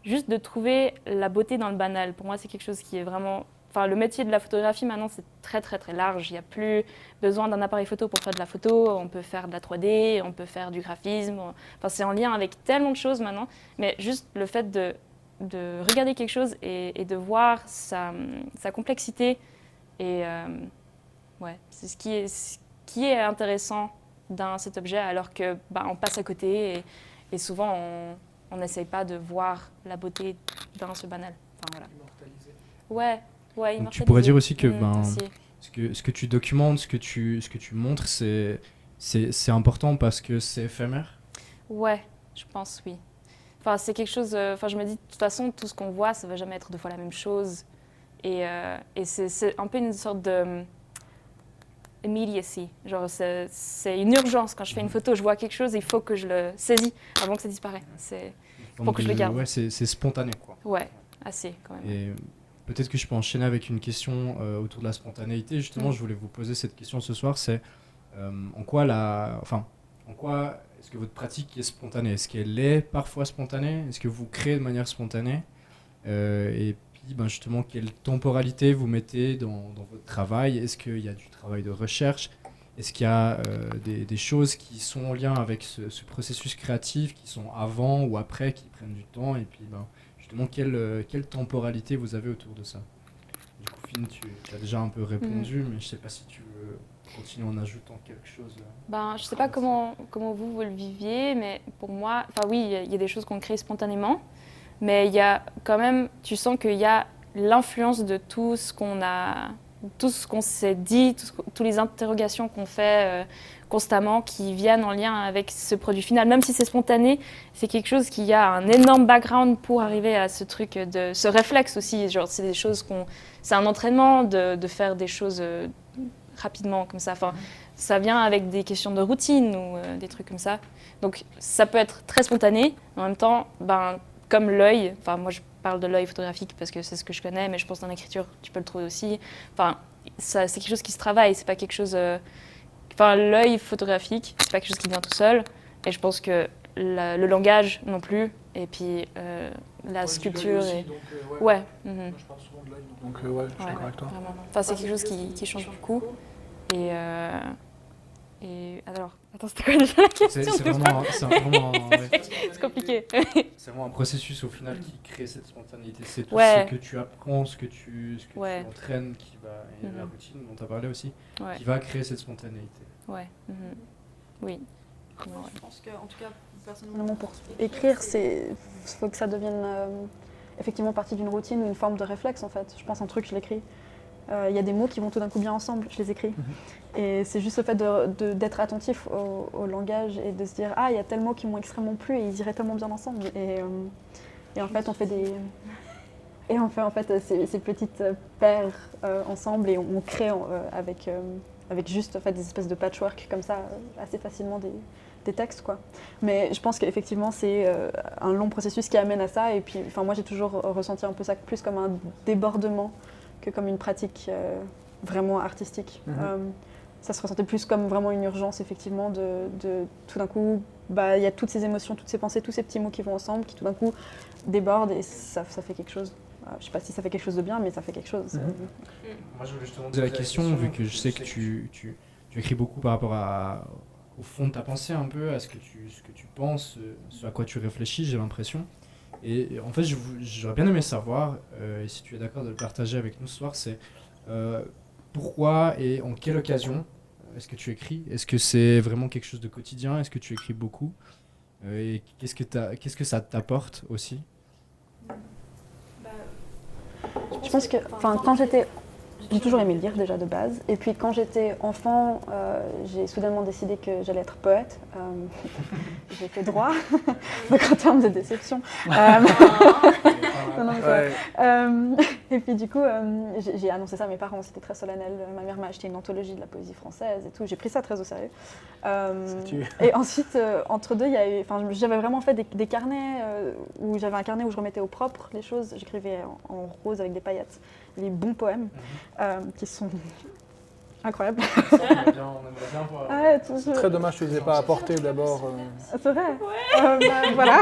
juste de trouver la beauté dans le banal. Pour moi, c'est quelque chose qui est vraiment... le métier de la photographie, maintenant, c'est très, très, très large. Il n'y a plus besoin d'un appareil photo pour faire de la photo. On peut faire de la 3D, on peut faire du graphisme. C'est en lien avec tellement de choses maintenant. Mais juste le fait de regarder quelque chose et de voir sa complexité, et c'est ce qui est intéressant dans cet objet, alors que on passe à côté, et souvent on n'essaye pas de voir la beauté dans ce banal. Ouais, donc tu pourrais dire aussi que ce que tu documentes, ce que tu montres, c'est important parce que c'est éphémère. Ouais, je pense, oui. C'est quelque chose... je me dis, de toute façon, tout ce qu'on voit, ça ne va jamais être 2 fois la même chose. Et c'est un peu une sorte de... immediacy. Genre, c'est une urgence. Quand je fais une photo, je vois quelque chose, il faut que je le saisis avant que ça disparaisse. Il faut que je le garde. Ouais, c'est spontané, quoi. Ouais, assez, quand même. Et peut-être que je peux enchaîner avec une question autour de la spontanéité. Justement, je voulais vous poser cette question ce soir, c'est en quoi est-ce que votre pratique est spontanée? Est-ce qu'elle est parfois spontanée? Est-ce que vous créez de manière spontanée? Et puis, justement, quelle temporalité vous mettez dans votre travail? Est-ce qu'il y a du travail de recherche? Est-ce qu'il y a des choses qui sont en lien avec ce processus créatif, qui sont avant ou après, qui prennent du temps? Et puis, justement, quelle temporalité vous avez autour de ça? Du coup, Finn, tu as déjà un peu répondu, mais je ne sais pas si tu veux continuer en ajoutant quelque chose. Je ne sais pas comment vous le viviez, mais pour moi, oui, il y a des choses qu'on crée spontanément, mais il y a quand même, tu sens qu'il y a l'influence de tout ce qu'on s'est dit, toutes les interrogations qu'on fait constamment qui viennent en lien avec ce produit final. Même si c'est spontané, c'est quelque chose qui a un énorme background pour arriver à ce truc, ce réflexe aussi. Genre, c'est des choses c'est un entraînement de faire des choses rapidement comme ça. Enfin, ça vient avec des questions de routine ou des trucs comme ça. Donc ça peut être très spontané, mais en même temps, comme l'œil, moi je parle de l'œil photographique parce que c'est ce que je connais, mais je pense dans l'écriture, tu peux le trouver aussi. C'est quelque chose qui se travaille, c'est pas quelque chose... l'œil photographique, c'est pas quelque chose qui vient tout seul, et je pense que le langage non plus, et puis la sculpture... Aussi, donc, ouais. Moi, je parle souvent de l'œil, donc je suis d'accord avec toi. Vraiment. C'est quelque chose qui change beaucoup. Et alors, attends, c'était quoi déjà la question? C'est compliqué. C'est vraiment un processus au final qui crée cette spontanéité. C'est tout Ouais. ce que tu apprends, ce que tu Ouais. entraînes, et la routine dont tu as parlé aussi, Ouais. qui va créer cette spontanéité. Ouais. Oui. Je pense que, en tout cas, personnellement, Vraiment, pour écrire, il faut que ça devienne effectivement partie d'une routine ou une forme de réflexe en fait. Je pense un truc, je l'écris. Il y a des mots qui vont tout d'un coup bien ensemble, je les écris. Et c'est juste le fait d'être attentif au langage et de se dire « Ah, il y a tel mot qui m'ont extrêmement plu et ils iraient tellement bien ensemble. » Et en fait, on fait ces petites paires ensemble et on crée avec juste des espèces de patchwork comme ça, assez facilement des textes, quoi. Mais je pense qu'effectivement, c'est un long processus qui amène à ça. Et puis, moi, j'ai toujours ressenti un peu ça plus comme un débordement que comme une pratique vraiment artistique. Ça se ressentait plus comme vraiment une urgence, effectivement, de tout d'un coup, il y a toutes ces émotions, toutes ces pensées, tous ces petits mots qui vont ensemble, qui tout d'un coup débordent et ça fait quelque chose. Je ne sais pas si ça fait quelque chose de bien, mais ça fait quelque chose. Moi, je voulais justement poser la question, vu que je sais que tu écris beaucoup par rapport au fond de ta pensée, un peu, à ce que tu penses, ce à quoi tu réfléchis, j'ai l'impression. Et en fait, j'aurais bien aimé savoir, et si tu es d'accord de le partager avec nous ce soir, c'est pourquoi et en quelle occasion est-ce que tu écris? Est-ce que c'est vraiment quelque chose de quotidien? Est-ce que tu écris beaucoup? Et qu'est-ce que ça t'apporte aussi? Je pense que, quand j'ai toujours aimé lire déjà de base, et puis quand j'étais enfant, j'ai soudainement décidé que j'allais être poète. J'ai fait droit, donc en termes de déception. Non, et puis du coup, j'ai annoncé ça à mes parents, c'était très solennel. Ma mère m'a acheté une anthologie de la poésie française et tout, j'ai pris ça très au sérieux. Et ensuite, entre deux, j'avais vraiment fait des carnets où j'avais un carnet où je remettais au propre les choses, j'écrivais en rose avec des paillettes, les bons poèmes qui sont incroyables. On aimerait bien voir. C'est très dommage que tu ne les aies pas apportés d'abord. C'est vrai. Voilà.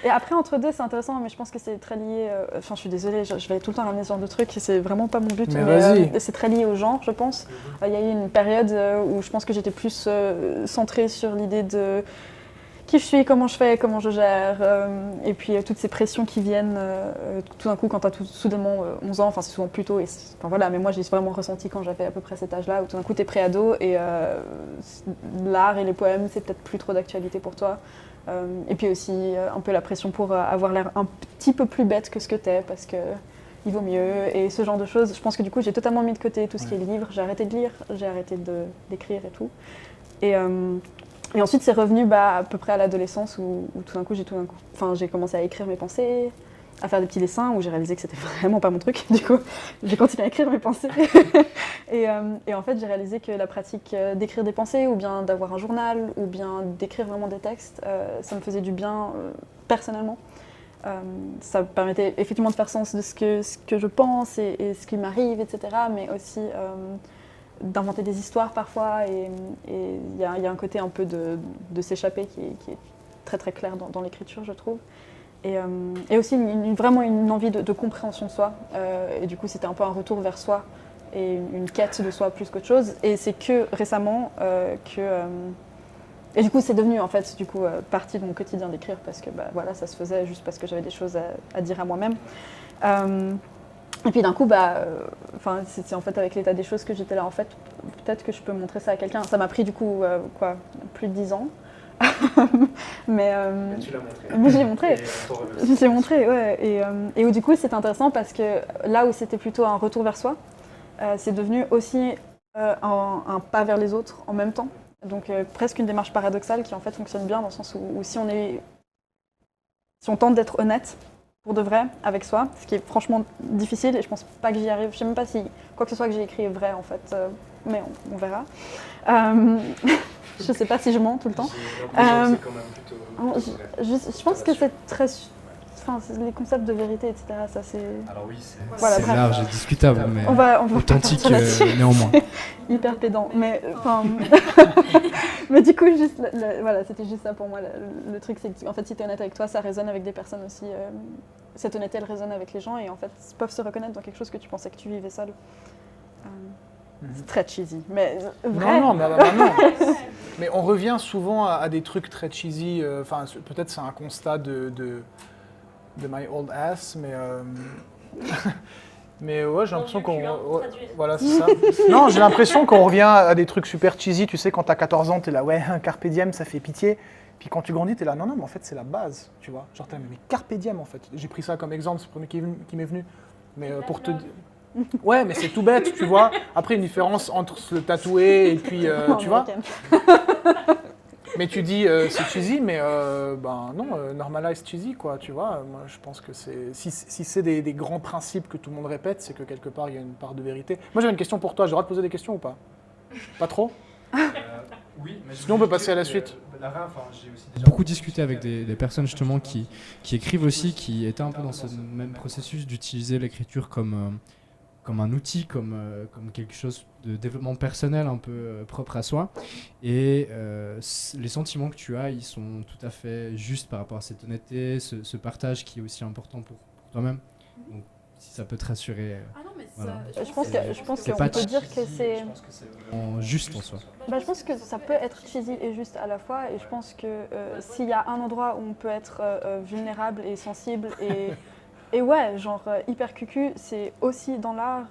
Et après, entre deux, c'est intéressant, mais je pense que c'est très lié. Je suis désolée, je vais tout le temps ramener ce genre de truc, et c'est vraiment pas mon but. Mais c'est très lié au genre, je pense. Il y a eu une période où je pense que j'étais plus centrée sur l'idée de qui je suis, comment je fais, comment je gère, et puis toutes ces pressions qui viennent tout d'un coup quand tu as soudainement 11 ans, c'est souvent plus tôt, mais moi j'ai vraiment ressenti quand j'avais à peu près cet âge-là, où tout d'un coup tu es pré-ado et l'art et les poèmes c'est peut-être plus trop d'actualité pour toi. Et puis aussi un peu la pression pour avoir l'air un petit peu plus bête que ce que tu es, parce que il vaut mieux, et ce genre de choses. Je pense que du coup j'ai totalement mis de côté tout ce qui est livre, j'ai arrêté de lire, j'ai arrêté d'écrire et tout. Et ensuite, c'est revenu à peu près à l'adolescence où tout d'un coup, j'ai commencé à écrire mes pensées, à faire des petits dessins où j'ai réalisé que c'était vraiment pas mon truc. Du coup, j'ai continué à écrire mes pensées. et en fait, j'ai réalisé que la pratique d'écrire des pensées, ou bien d'avoir un journal, ou bien d'écrire vraiment des textes, ça me faisait du bien personnellement. Ça me permettait effectivement de faire sens de ce que je pense et ce qui m'arrive, etc. Mais aussi d'inventer des histoires parfois. Et il y a un côté un peu de s'échapper qui est très très clair dans l'écriture, je trouve. Et aussi vraiment une envie de compréhension de soi. Et du coup, c'était un peu un retour vers soi et une quête de soi plus qu'autre chose. Et c'est que récemment et du coup, c'est devenu en fait partie de mon quotidien d'écrire parce que voilà, ça se faisait juste parce que j'avais des choses à dire à moi-même. Et puis d'un coup, c'est en fait avec l'état des choses que j'étais là. En fait, peut-être que je peux montrer ça à quelqu'un. Ça m'a pris du coup plus de 10 ans. Mais tu l'as montré. Mais je l'ai montré. Et Je l'ai montré, ouais. Et où du coup, c'est intéressant parce que là où c'était plutôt un retour vers soi, c'est devenu aussi un pas vers les autres en même temps. Donc presque une démarche paradoxale qui en fait fonctionne bien dans le sens où si on tente d'être honnête pour de vrai avec soi, ce qui est franchement difficile et je pense pas que j'y arrive. Je sais même pas si quoi que ce soit que j'ai écrit est vrai en fait, mais on verra. Je sais pas si je mens tout le temps. J'ai l'impression que c'est quand même plutôt vrai. Je pense que c'est très... les concepts de vérité, etc. Ça c'est... Alors oui, c'est Voilà, C'est bref. large et discutable, mais On va authentique partir là-dessus. néanmoins. Hyper pédant, mais mais du coup voilà, c'était juste ça pour moi. Le truc c'est que en fait si tu es honnête avec toi, ça résonne avec des personnes aussi. Cette honnêteté elle résonne avec les gens et en fait ils peuvent se reconnaître dans quelque chose que tu pensais que tu vivais seul. C'est très cheesy, mais vrai. Non, non. Mais on revient souvent à des trucs très cheesy. Enfin, peut-être c'est un constat de my old ass, mais mais ouais, j'ai l'impression qu'on... Voilà, c'est ça. Non, j'ai l'impression qu'on revient à des trucs super cheesy. Tu sais, quand t'as 14 ans, t'es là, ouais, carpe diem, ça fait pitié. Puis quand tu grandis, t'es là, non, mais en fait, c'est la base, tu vois. Genre, t'es là, mais carpe diem, en fait. J'ai pris ça comme exemple, c'est le premier qui m'est venu. Mais pour te... Ouais, mais c'est tout bête, tu vois. Après, une différence entre se le tatouer et puis, tu vois. Mais tu dis c'est cheesy, mais non, normalize cheesy, quoi, tu vois. Moi, je pense que c'est... Si c'est des grands principes que tout le monde répète, c'est que quelque part, il y a une part de vérité. Moi, j'avais une question pour toi. J'ai le droit de poser des questions ou pas? Pas trop? Oui, mais Sinon, on peut passer à la suite. Lara, enfin, j'ai aussi déjà Beaucoup discuté avec des personnes justement qui écrivent aussi, qui étaient un peu dans ce même processus d'utiliser l'écriture comme un outil, comme quelque chose de développement personnel un peu propre à soi. Et les sentiments que tu as, ils sont tout à fait justes par rapport à cette honnêteté, ce partage qui est aussi important pour toi-même. Donc si ça peut te rassurer, Ah non, mais Voilà. Je pense c'est qu'on pas peut dire que c'est... Je pense que c'est vraiment en juste en soi. Je pense que ça peut être cheesy et juste à la fois, et je pense que s'il y a un endroit où on peut être vulnérable et sensible et ouais, genre hyper cucu, c'est aussi dans l'art,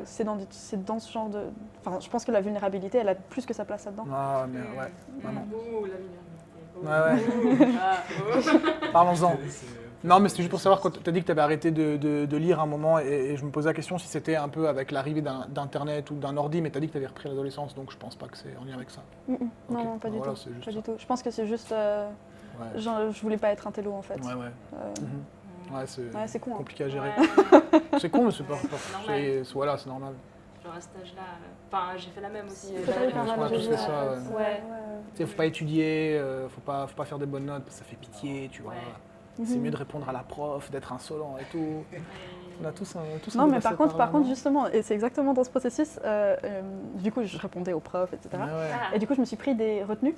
c'est dans ce genre de... Enfin, je pense que la vulnérabilité, elle a plus que sa place là-dedans. Ah, mais ouais, vraiment. Oh, la Ouais. Parlons-en. Non, mais c'était juste pour savoir, quand tu as dit que tu avais arrêté de lire un moment, et je me posais la question si c'était un peu avec l'arrivée d'Internet ou d'un ordi, mais tu as dit que tu avais repris l'adolescence, donc je pense pas que c'est en lien avec ça. Non, Ok. non, pas du Voilà, tout. c'est juste Pas ça. du tout. Je pense que c'est juste... Ouais. genre, je voulais pas être un télo en fait. Ouais. Ouais, c'est Ouais, c'est con. Hein. compliqué à gérer. Ouais, C'est con, mais c'est pas... normal. Voilà, c'est normal. genre à cet âge-là. Enfin, j'ai fait la même aussi. C'est pas hyper on a mal tous géré, fait ça, ouais. Tu sais, faut pas étudier, faut pas faire des bonnes notes, parce que ça fait pitié, tu vois. Ouais. C'est mieux de répondre à la prof, d'être insolent et tout. On a tous un Non, mais dépassé par là, contre, non justement, et c'est exactement dans ce processus, du coup, je répondais aux profs, etc. Ouais, ouais. Ah. Et du coup, je me suis pris des retenues.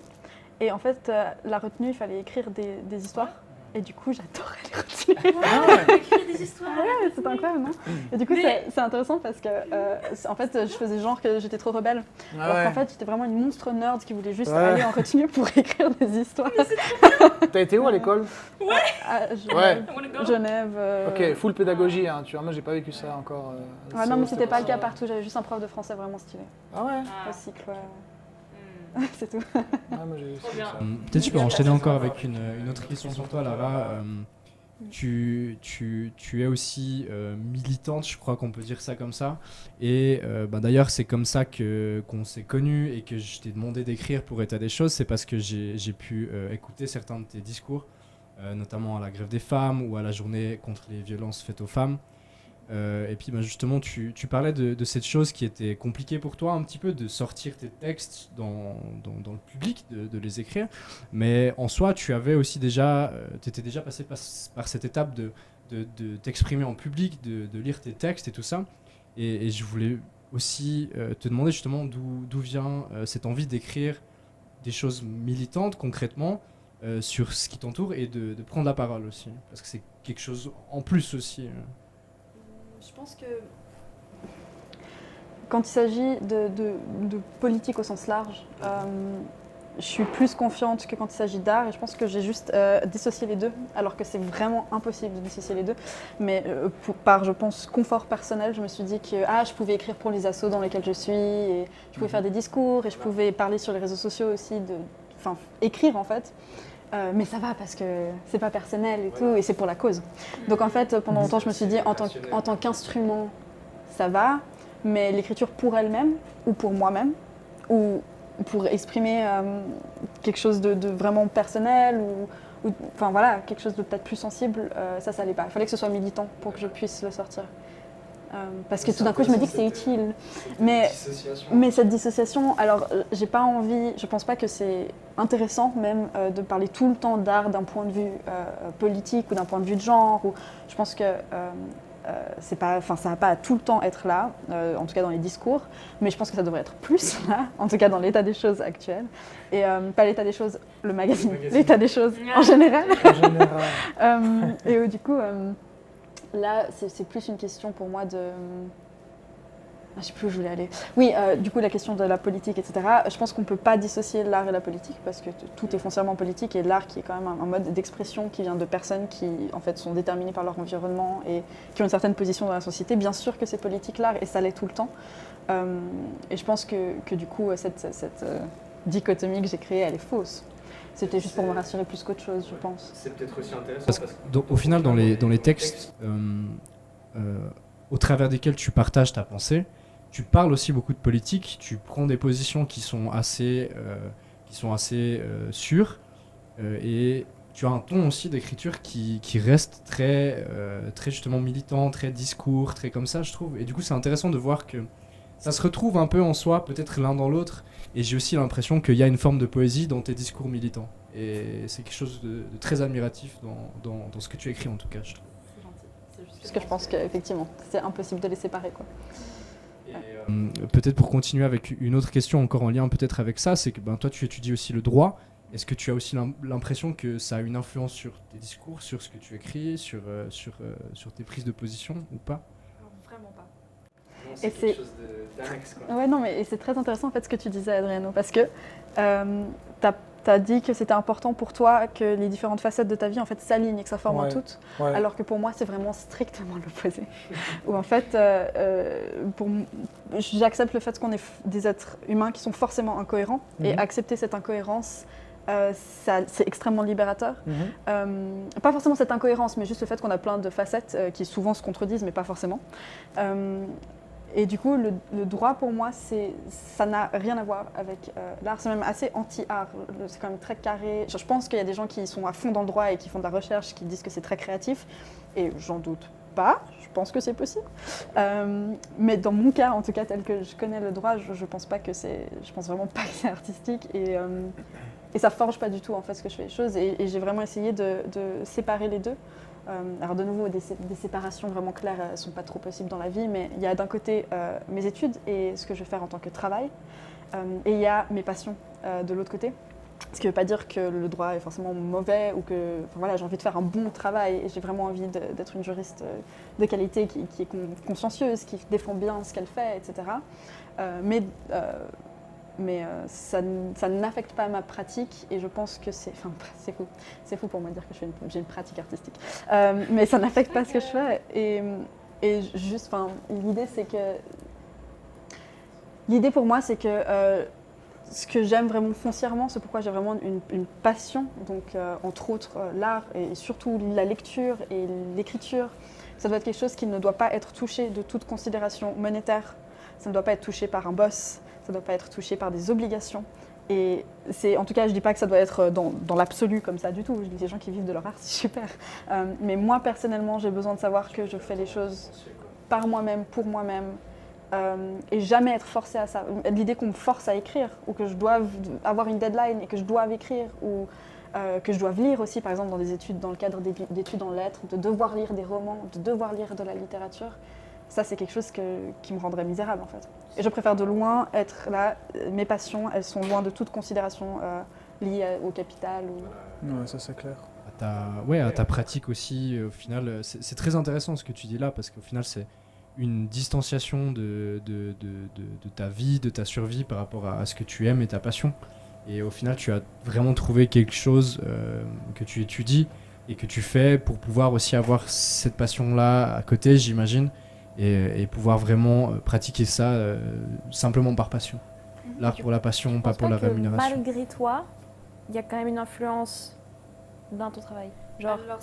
Et en fait, la retenue, il fallait écrire des histoires. Et du coup, j'adorais les retenues. Écrire des histoires. Ouais, c'est incroyable, non? Et du coup, c'est intéressant parce que, en fait, je faisais genre que j'étais trop rebelle. Alors qu'en fait, j'étais vraiment une monstre nerd qui voulait juste aller en retenue pour écrire des histoires. T'as été où à l'école? À Genève. Ouais. I wanna go. Genève. Ok, full pédagogie, hein, tu vois, moi j'ai pas vécu ça encore. Ouais, non, mais c'était pas le cas ça. partout. J'avais juste un prof de français vraiment stylé. Ah ouais? Ah. Au cycle, ouais. Hmm. C'est tout. Ouais, moi j'ai Trop bien. ça. Peut-être je peux enchaîner encore avec une autre question sur toi, Lara. Tu es aussi militante, je crois qu'on peut dire ça comme ça. Et d'ailleurs, c'est comme ça qu'on s'est connus et que je t'ai demandé d'écrire pour État des choses. C'est parce que j'ai pu écouter certains de tes discours, notamment à la grève des femmes ou à la journée contre les violences faites aux femmes. Et puis justement, tu parlais de cette chose qui était compliquée pour toi un petit peu, de sortir tes textes dans le public, de les écrire. Mais en soi, tu avais aussi déjà, t'étais déjà passé par cette étape de t'exprimer en public, de lire tes textes et tout ça. Et je voulais aussi te demander justement d'où vient cette envie d'écrire des choses militantes concrètement sur ce qui t'entoure et de prendre la parole aussi. Parce que c'est quelque chose en plus aussi. Je pense que quand il s'agit de politique au sens large, je suis plus confiante que quand il s'agit d'art et je pense que j'ai juste dissocié les deux, alors que c'est vraiment impossible de dissocier les deux. Mais par, je pense, confort personnel, je me suis dit que je pouvais écrire pour les assos dans lesquels je suis, et je pouvais faire des discours et je pouvais parler sur les réseaux sociaux aussi, écrire en fait. Mais ça va parce que c'est pas personnel et tout, et c'est pour la cause. Donc en fait, pendant longtemps, je me suis dit, en tant qu'instrument, ça va, mais l'écriture pour elle-même, ou pour moi-même, ou pour exprimer quelque chose de vraiment personnel, ou enfin voilà, quelque chose de peut-être plus sensible, ça allait pas. Il fallait que ce soit militant pour que je puisse le sortir. Parce que tout d'un coup, je me dis que c'est utile. Mais cette dissociation, alors, j'ai pas envie, je pense pas que c'est intéressant même de parler tout le temps d'art d'un point de vue politique ou d'un point de vue de genre. Je pense que ça va pas tout le temps être là, en tout cas dans les discours, mais je pense que ça devrait être plus là, en tout cas dans l'état des choses actuel. Et pas l'état des choses, le magazine. L'état des choses en général. Et du coup... là, c'est plus une question pour moi de... je ne sais plus où je voulais aller. Oui, du coup, la question de la politique, etc. Je pense qu'on ne peut pas dissocier l'art et la politique parce que tout est foncièrement politique et l'art qui est quand même un mode d'expression qui vient de personnes qui, en fait, sont déterminées par leur environnement et qui ont une certaine position dans la société. Bien sûr que c'est politique, l'art, et ça l'est tout le temps. Et je pense que du coup, cette dichotomie que j'ai créée, elle est fausse. C'était juste pour me rassurer plus qu'autre chose, je pense. C'est peut-être aussi intéressant parce que au final, dans les textes au travers desquels tu partages ta pensée, tu parles aussi beaucoup de politique, tu prends des positions qui sont assez sûres, et tu as un ton aussi d'écriture qui reste très justement militant, très discours, très comme ça, je trouve. Et du coup, c'est intéressant de voir que ça se retrouve un peu en soi, peut-être l'un dans l'autre. Et j'ai aussi l'impression qu'il y a une forme de poésie dans tes discours militants. Et c'est quelque chose de très admiratif dans ce que tu écris, en tout cas, je trouve. C'est gentil. C'est juste parce que je pense qu'effectivement, c'est impossible de les séparer, quoi. Et peut-être pour continuer avec une autre question, encore en lien peut-être avec ça, c'est que toi, tu étudies aussi le droit. Est-ce que tu as aussi l'impression que ça a une influence sur tes discours, sur ce que tu écris, sur tes prises de position ou pas ? Vraiment pas. C'est quelque chose d'annexe, quoi. Ouais, non, mais c'est très intéressant en fait ce que tu disais, Adriano, parce que t'as dit que c'était important pour toi que les différentes facettes de ta vie en fait s'alignent et que ça forme un tout, alors que pour moi c'est vraiment strictement l'opposé. Où en fait, j'accepte le fait qu'on est des êtres humains qui sont forcément incohérents, et accepter cette incohérence, c'est extrêmement libérateur. Pas forcément cette incohérence, mais juste le fait qu'on a plein de facettes qui souvent se contredisent, mais pas forcément. Et du coup, le droit pour moi, ça n'a rien à voir avec l'art. C'est même assez anti-art. C'est quand même très carré. Je pense qu'il y a des gens qui sont à fond dans le droit et qui font de la recherche, qui disent que c'est très créatif. Et j'en doute pas. Je pense que c'est possible. Mais dans mon cas, en tout cas, tel que je connais le droit, je pense pas que c'est. Je pense vraiment pas que c'est artistique. Et ça forge pas du tout en fait ce que je fais les choses. Et j'ai vraiment essayé de séparer les deux. Alors de nouveau, des séparations vraiment claires ne sont pas trop possibles dans la vie, mais il y a d'un côté mes études et ce que je vais faire en tant que travail, et il y a mes passions de l'autre côté. Ce qui ne veut pas dire que le droit est forcément mauvais ou que j'ai envie de faire un bon travail et j'ai vraiment envie d'être une juriste de qualité qui est consciencieuse, qui défend bien ce qu'elle fait, etc. Mais ça n'affecte pas ma pratique et je pense que c'est fou. C'est fou pour moi de dire que j'ai une pratique artistique. Mais ça n'affecte pas ce que je fais. Et juste, l'idée pour moi, c'est que ce que j'aime vraiment foncièrement, c'est pourquoi j'ai vraiment une passion, donc entre autres l'art et surtout la lecture et l'écriture. Ça doit être quelque chose qui ne doit pas être touché de toute considération monétaire. Ça ne doit pas être touché par un boss. Ça ne doit pas être touché par des obligations. Et en tout cas, je ne dis pas que ça doit être dans l'absolu comme ça du tout. Je dis des gens qui vivent de leur art, c'est super. Mais moi, personnellement, j'ai besoin de savoir que je fais les choses par moi-même, pour moi-même, et jamais être forcée à ça. L'idée qu'on me force à écrire, ou que je doive avoir une deadline et que je doive écrire, ou que je doive lire aussi, par exemple dans des études, dans le cadre d'études en lettres, de devoir lire des romans, de devoir lire de la littérature, ça c'est quelque chose qui me rendrait misérable en fait. Et je préfère de loin être là, mes passions, elles sont loin de toute considération liée au capital. Ouais, ça c'est clair. À ta pratique aussi, au final, c'est très intéressant ce que tu dis là, parce qu'au final, c'est une distanciation de ta vie, de ta survie par rapport à ce que tu aimes et ta passion. Et au final, tu as vraiment trouvé quelque chose que tu étudies et que tu fais pour pouvoir aussi avoir cette passion-là à côté, j'imagine, et pouvoir vraiment pratiquer ça simplement par passion. L'art pour la passion, pas pour la rémunération. Malgré toi, il y a quand même une influence dans ton travail. Genre, Alors,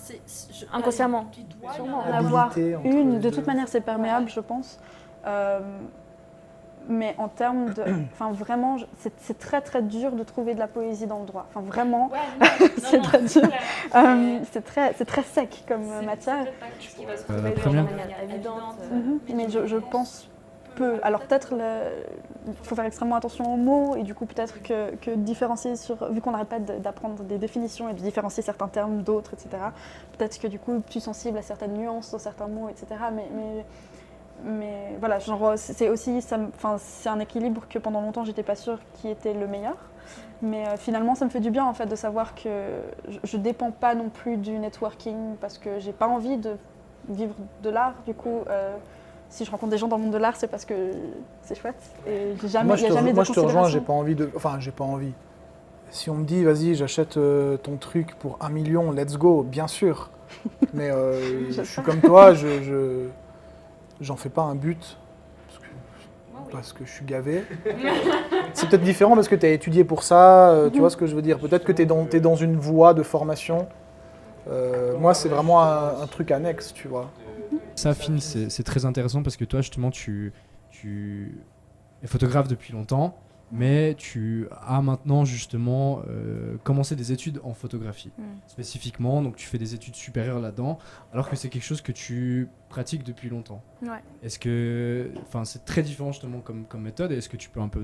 inconsciemment. Tu dois Sûrement en y avoir Habilité entre une, les de deux. toute manière c'est perméable je pense. Mais en termes de... Enfin vraiment, c'est très très dur de trouver de la poésie dans le droit. Enfin vraiment, c'est très dur. C'est très sec comme matière. La première. évidente. Mais je pense peu. Alors peut-être il faut faire extrêmement attention aux mots et du coup peut-être que différencier vu qu'on n'arrête pas d'apprendre des définitions et de différencier certains termes d'autres, etc. Peut-être que du coup plus sensible à certaines nuances dans certains mots, etc. Mais voilà, genre, c'est aussi, c'est un équilibre que pendant longtemps j'étais pas sûre qui était le meilleur. Mais finalement, ça me fait du bien en fait de savoir que je dépends pas non plus du networking parce que j'ai pas envie de vivre de l'art. Du coup, si je rencontre des gens dans le monde de l'art, c'est parce que c'est chouette. Et il y a jamais de moi, je te rejoins, j'ai considération. pas envie de. Enfin, j'ai pas envie. Si on me dit, vas-y, j'achète ton truc pour 1 million, let's go, bien sûr. Mais je suis comme toi, j'en fais pas un but parce que je suis gavé. C'est peut-être différent parce que tu as étudié pour ça, tu vois ce que je veux dire. Peut-être que tu es dans une voie de formation. Moi, c'est vraiment un truc annexe, tu vois. Ça, Finn, c'est très intéressant parce que toi, justement, tu es photographe depuis longtemps, mais tu as maintenant, justement, commencé des études en photographie, spécifiquement. Donc, tu fais des études supérieures là-dedans, alors que c'est quelque chose que tu pratiques depuis longtemps. Ouais. Est-ce que... Enfin, c'est très différent, justement, comme méthode. Est-ce que tu peux un peu...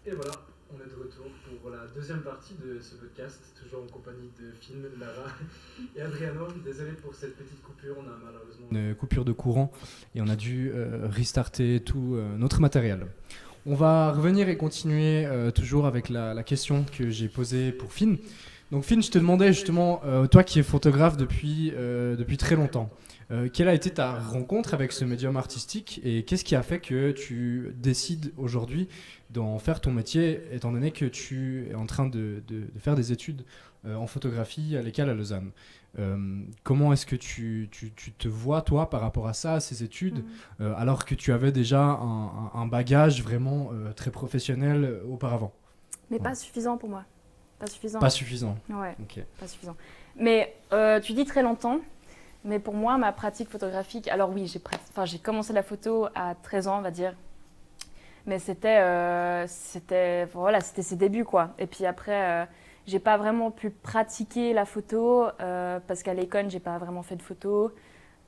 Et voilà, on est de retour pour la deuxième partie de ce podcast, toujours en compagnie de Finn, Lara et Adriano. Désolé pour cette petite coupure, on a malheureusement une coupure de courant et on a dû restarter tout notre matériel. On va revenir et continuer toujours avec la question que j'ai posée pour Finn. Donc Finn, je te demandais justement, toi qui es photographe depuis très longtemps, quelle a été ta rencontre avec ce médium artistique et qu'est-ce qui a fait que tu décides aujourd'hui d'en faire ton métier, étant donné que tu es en train de faire des études en photographie à l'ECAL à Lausanne. Comment est-ce que tu te vois, toi, par rapport à ça, à ces études, alors que tu avais déjà un bagage vraiment très professionnel auparavant? Mais pas suffisant pour moi. Pas suffisant. Pas suffisant. Ouais, Ok. pas suffisant. Mais tu dis très longtemps, mais pour moi, ma pratique photographique... Alors oui, j'ai commencé la photo à 13 ans, on va dire. Mais c'était ses débuts, quoi. Et puis après, j'ai pas vraiment pu pratiquer la photo parce qu'à l'école, j'ai pas vraiment fait de photo.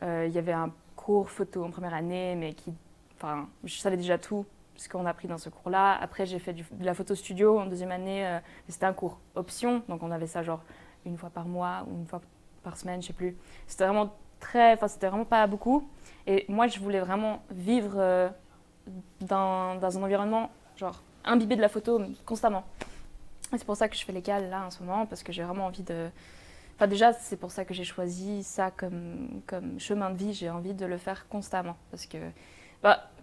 Il y avait un cours photo en première année, mais je savais déjà tout ce qu'on a appris dans ce cours-là. Après, j'ai fait de la photo studio en deuxième année. C'était un cours option, donc on avait ça genre une fois par mois ou une fois par semaine, je sais plus. C'était vraiment pas beaucoup. Et moi, je voulais vraiment vivre dans un environnement genre imbibé de la photo constamment. Et c'est pour ça que je fais l'ECAL là en ce moment, parce que j'ai vraiment envie de... Enfin déjà, c'est pour ça que j'ai choisi ça comme chemin de vie. J'ai envie de le faire constamment, parce que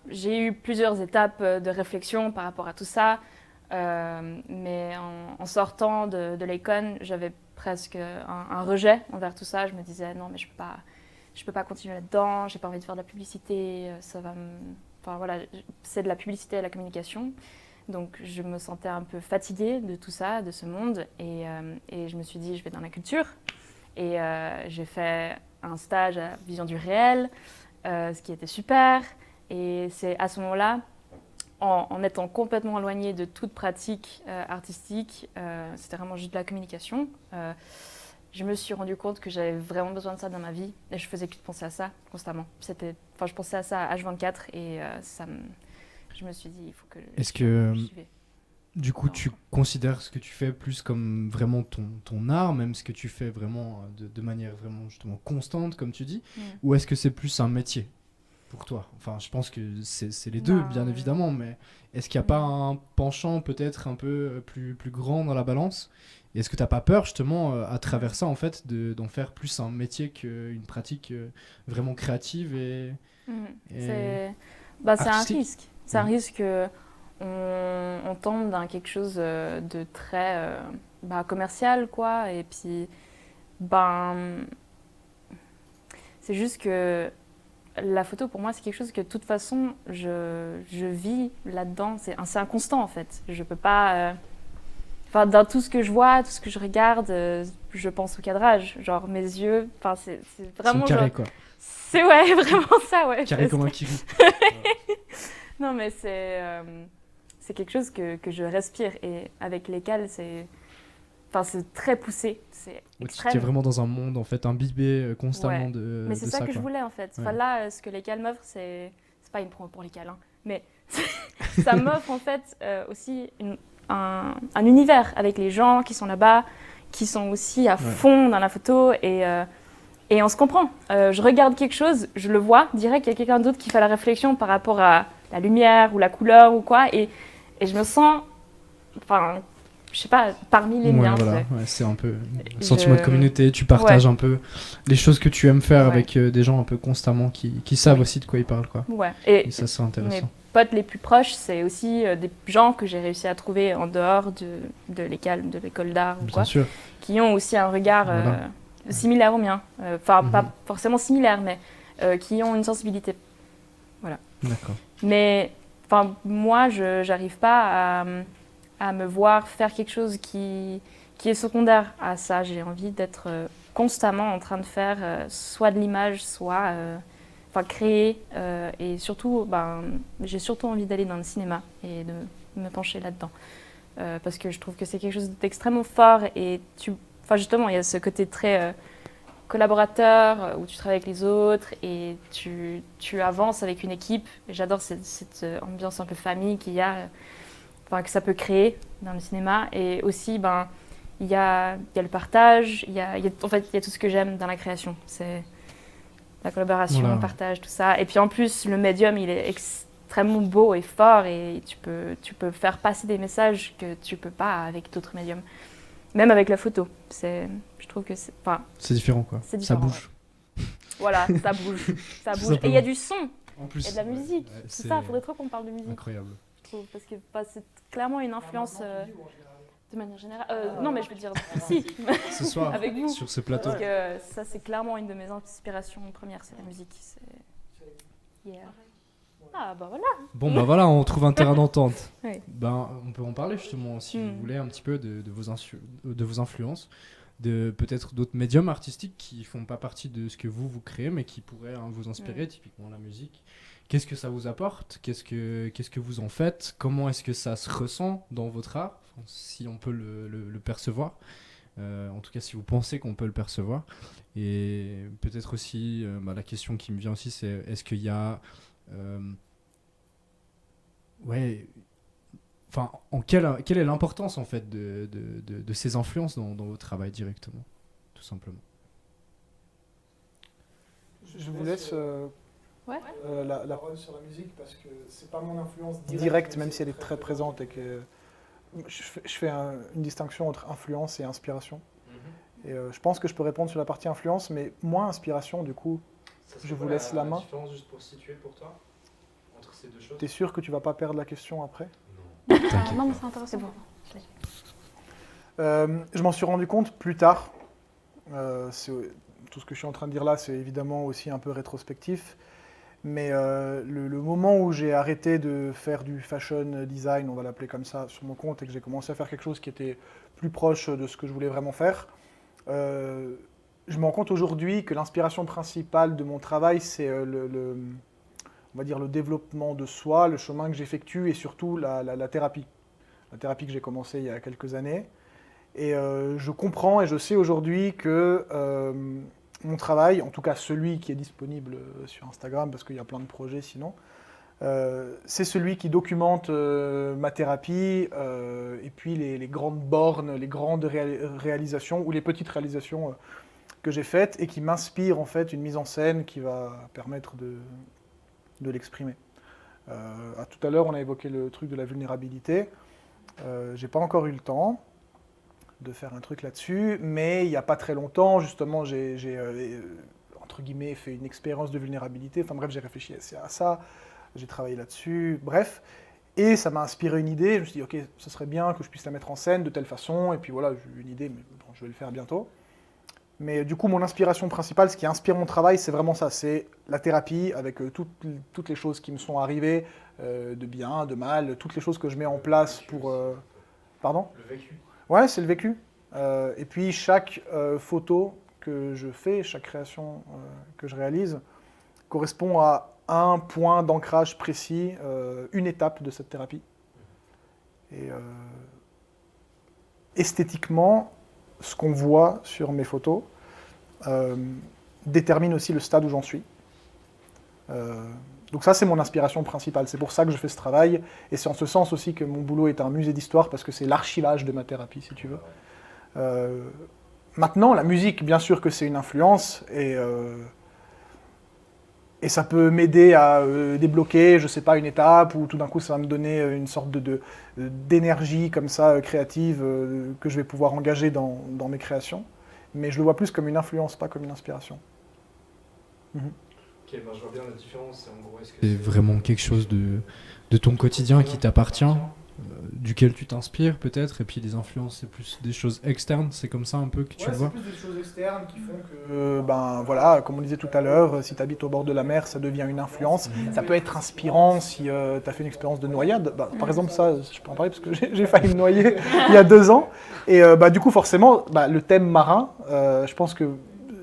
j'ai eu plusieurs étapes de réflexion par rapport à tout ça, mais en sortant de l'Econ, j'avais presque un rejet envers tout ça. Je me disais non, mais je peux pas continuer là-dedans, j'ai pas envie de faire de la publicité, Enfin voilà, c'est de la publicité et la communication. Donc je me sentais un peu fatiguée de tout ça, de ce monde, et je me suis dit je vais dans la culture. Et j'ai fait un stage à Vision du Réel, ce qui était super. Et c'est à ce moment-là, en étant complètement éloignée de toute pratique artistique, c'était vraiment juste de la communication. je me suis rendu compte que j'avais vraiment besoin de ça dans ma vie et je faisais que de penser à ça constamment. Je pensais à ça à H24 et je me suis dit, il faut que Est-ce que, j'y vais. du coup, tu considères ce que tu fais plus comme vraiment ton art, même ce que tu fais vraiment de manière vraiment justement constante, comme tu dis, ou est-ce que c'est plus un métier pour toi? Enfin, je pense que c'est les deux, bien évidemment, mais est-ce qu'il n'y a pas un penchant peut-être un peu plus grand dans la balance? Et est-ce que tu n'as pas peur justement à travers ça en fait d'en faire plus un métier qu'une pratique vraiment créative et C'est un artistique? risque. C'est un risque on tombe dans quelque chose de très commercial, quoi. Et puis, c'est juste que la photo, pour moi, c'est quelque chose que de toute façon, je vis là-dedans. C'est un constant, en fait. Je peux pas... dans tout ce que je vois, tout ce que je regarde, je pense au cadrage. Genre, mes yeux, c'est vraiment... C'est carré, genre, quoi. c'est ouais, vraiment ça, ouais. Carré comme un kiwi. Non, mais c'est quelque chose que je respire et avec lesquels c'est très poussé, c'est Ouais, tu extrême. es vraiment dans un monde en fait imbibé constamment Ouais. de Mais c'est de ça que quoi. je voulais en fait. Ouais. Là, ce que lesquels m'offrent, c'est pas une promo pour lesquels, hein, mais ça m'offre en fait aussi un univers avec les gens qui sont là-bas, qui sont aussi à fond dans la photo et on se comprend. Je regarde quelque chose, je le vois, direct, il y a quelqu'un d'autre qui fait la réflexion par rapport à la lumière ou la couleur ou quoi, et je me sens, je sais pas, parmi les miens. Voilà. Ouais, c'est un peu un sentiment de communauté, tu partages Ouais. un peu les choses que tu aimes faire Ouais. avec des gens un peu constamment qui savent aussi de quoi ils parlent, quoi. Ouais. Et ça, c'est Mes intéressant. potes les plus proches, c'est aussi des gens que j'ai réussi à trouver en dehors de l'école d'art ou Bien quoi, sûr. qui ont aussi un regard Voilà. similaire au mien. Pas Mhm. forcément similaire, mais qui ont une sensibilité. D'accord. Mais moi, je n'arrive pas à me voir faire quelque chose qui est secondaire à ça. J'ai envie d'être constamment en train de faire soit de l'image, soit créer. Et surtout, j'ai surtout envie d'aller dans le cinéma et de me pencher là-dedans. Parce que je trouve que c'est quelque chose d'extrêmement fort. Et justement, il y a ce côté très collaborateur où tu travailles avec les autres et tu avances avec une équipe. Et j'adore cette ambiance un peu famille qu'il y a, que ça peut créer dans le cinéma. Et aussi, il y a le partage, il y a tout ce que j'aime dans la création. C'est la collaboration, le partage, tout ça. Et puis en plus, le médium, il est extrêmement beau et fort et tu peux faire passer des messages que tu peux pas avec d'autres médiums. Même avec la photo. Je trouve que c'est... C'est différent, quoi. C'est Ça différent, bouge. ouais. Voilà, ça bouge. Ça bouge. Et il y a du son, En plus. il y a de la musique. C'est ça, il faudrait trop qu'on parle de musique. Incroyable. Je trouve, parce que c'est clairement une influence de manière générale. Non, mais je veux dire ici, Ce soir, avec vous. sur ce plateau. Parce que ça, c'est clairement une de mes inspirations premières, c'est la musique. Yeah. Ah, voilà. Bon, voilà, on trouve un terrain d'entente. Oui. On peut en parler justement, si vous voulez, un petit peu de vos influences, de peut-être d'autres médiums artistiques qui font pas partie de ce que vous créez, mais qui pourraient vous inspirer, typiquement la musique. Qu'est-ce que ça vous apporte? Qu'est-ce que vous en faites? Comment est-ce que ça se ressent dans votre art, si on peut le percevoir? En tout cas, si vous pensez qu'on peut le percevoir. Et peut-être aussi, la question qui me vient aussi, c'est est-ce qu'il y a... quelle est l'importance en fait de ces influences dans votre travail directement, tout simplement? Je vous laisse la parole sur la musique parce que c'est pas mon influence directe, même si elle est très présente et que je fais une distinction entre influence et inspiration. Et je pense que je peux répondre sur la partie influence, mais moins inspiration, du coup, je vous laisse la main. La différence juste pour situer pour toi entre ces deux choses. T'es sûr que tu vas pas perdre la question après? Non, mais c'est intéressant. Je m'en suis rendu compte plus tard. Tout ce que je suis en train de dire là, c'est évidemment aussi un peu rétrospectif. Mais le moment où j'ai arrêté de faire du fashion design, on va l'appeler comme ça, sur mon compte, et que j'ai commencé à faire quelque chose qui était plus proche de ce que je voulais vraiment faire, je me rends compte aujourd'hui que l'inspiration principale de mon travail, c'est on va dire le développement de soi, le chemin que j'effectue et surtout la thérapie. La thérapie que j'ai commencé il y a quelques années. Et je comprends et je sais aujourd'hui que mon travail, en tout cas celui qui est disponible sur Instagram, parce qu'il y a plein de projets sinon, c'est celui qui documente ma thérapie et puis les grandes bornes, les grandes réalisations ou les petites réalisations que j'ai faites et qui m'inspire en fait une mise en scène qui va permettre de l'exprimer. Tout à l'heure, on a évoqué le truc de la vulnérabilité. J'ai pas encore eu le temps de faire un truc là-dessus, mais il n'y a pas très longtemps, justement, j'ai entre guillemets fait une expérience de vulnérabilité. Enfin bref, j'ai réfléchi à ça, j'ai travaillé là-dessus, bref. Et ça m'a inspiré une idée. Je me suis dit, ok, ce serait bien que je puisse la mettre en scène de telle façon. Et puis voilà, j'ai eu une idée, mais bon, je vais le faire bientôt. Mais du coup, mon inspiration principale, ce qui inspire mon travail, c'est vraiment ça. C'est la thérapie avec toutes les choses qui me sont arrivées, de bien, de mal, toutes les choses que je mets en place pour... Pardon ? Le vécu. Ouais, c'est le vécu. Et puis chaque photo que je fais, chaque création que je réalise, correspond à un point d'ancrage précis, une étape de cette thérapie. Et esthétiquement, ce qu'on voit sur mes photos détermine aussi le stade où j'en suis. Donc ça, c'est mon inspiration principale. C'est pour ça que je fais ce travail. Et c'est en ce sens aussi que mon boulot est un musée d'histoire, parce que c'est l'archivage de ma thérapie, si tu veux. Maintenant, la musique, bien sûr que c'est une influence, et ça peut m'aider à débloquer, je sais pas, une étape, ou tout d'un coup, ça va me donner une sorte d'énergie comme ça, créative, que je vais pouvoir engager dans mes créations. Mais je le vois plus comme une influence, pas comme une inspiration. Ok, ben, je vois bien la différence. En gros, est-ce que C'est vraiment quelque chose de ton quotidien qui t'appartient, duquel tu t'inspires peut-être, et puis les influences, c'est plus des choses externes, c'est comme ça un peu que tu le vois? C'est plus des choses externes qui font que, ben voilà, comme on disait tout à l'heure, si tu habites au bord de la mer, ça devient une influence. Ça peut être inspirant si tu as fait une expérience de noyade. Bah, par exemple, ça, je peux en parler parce que j'ai failli me noyer il y a 2 ans. Et du coup, forcément, le thème marin, je pense que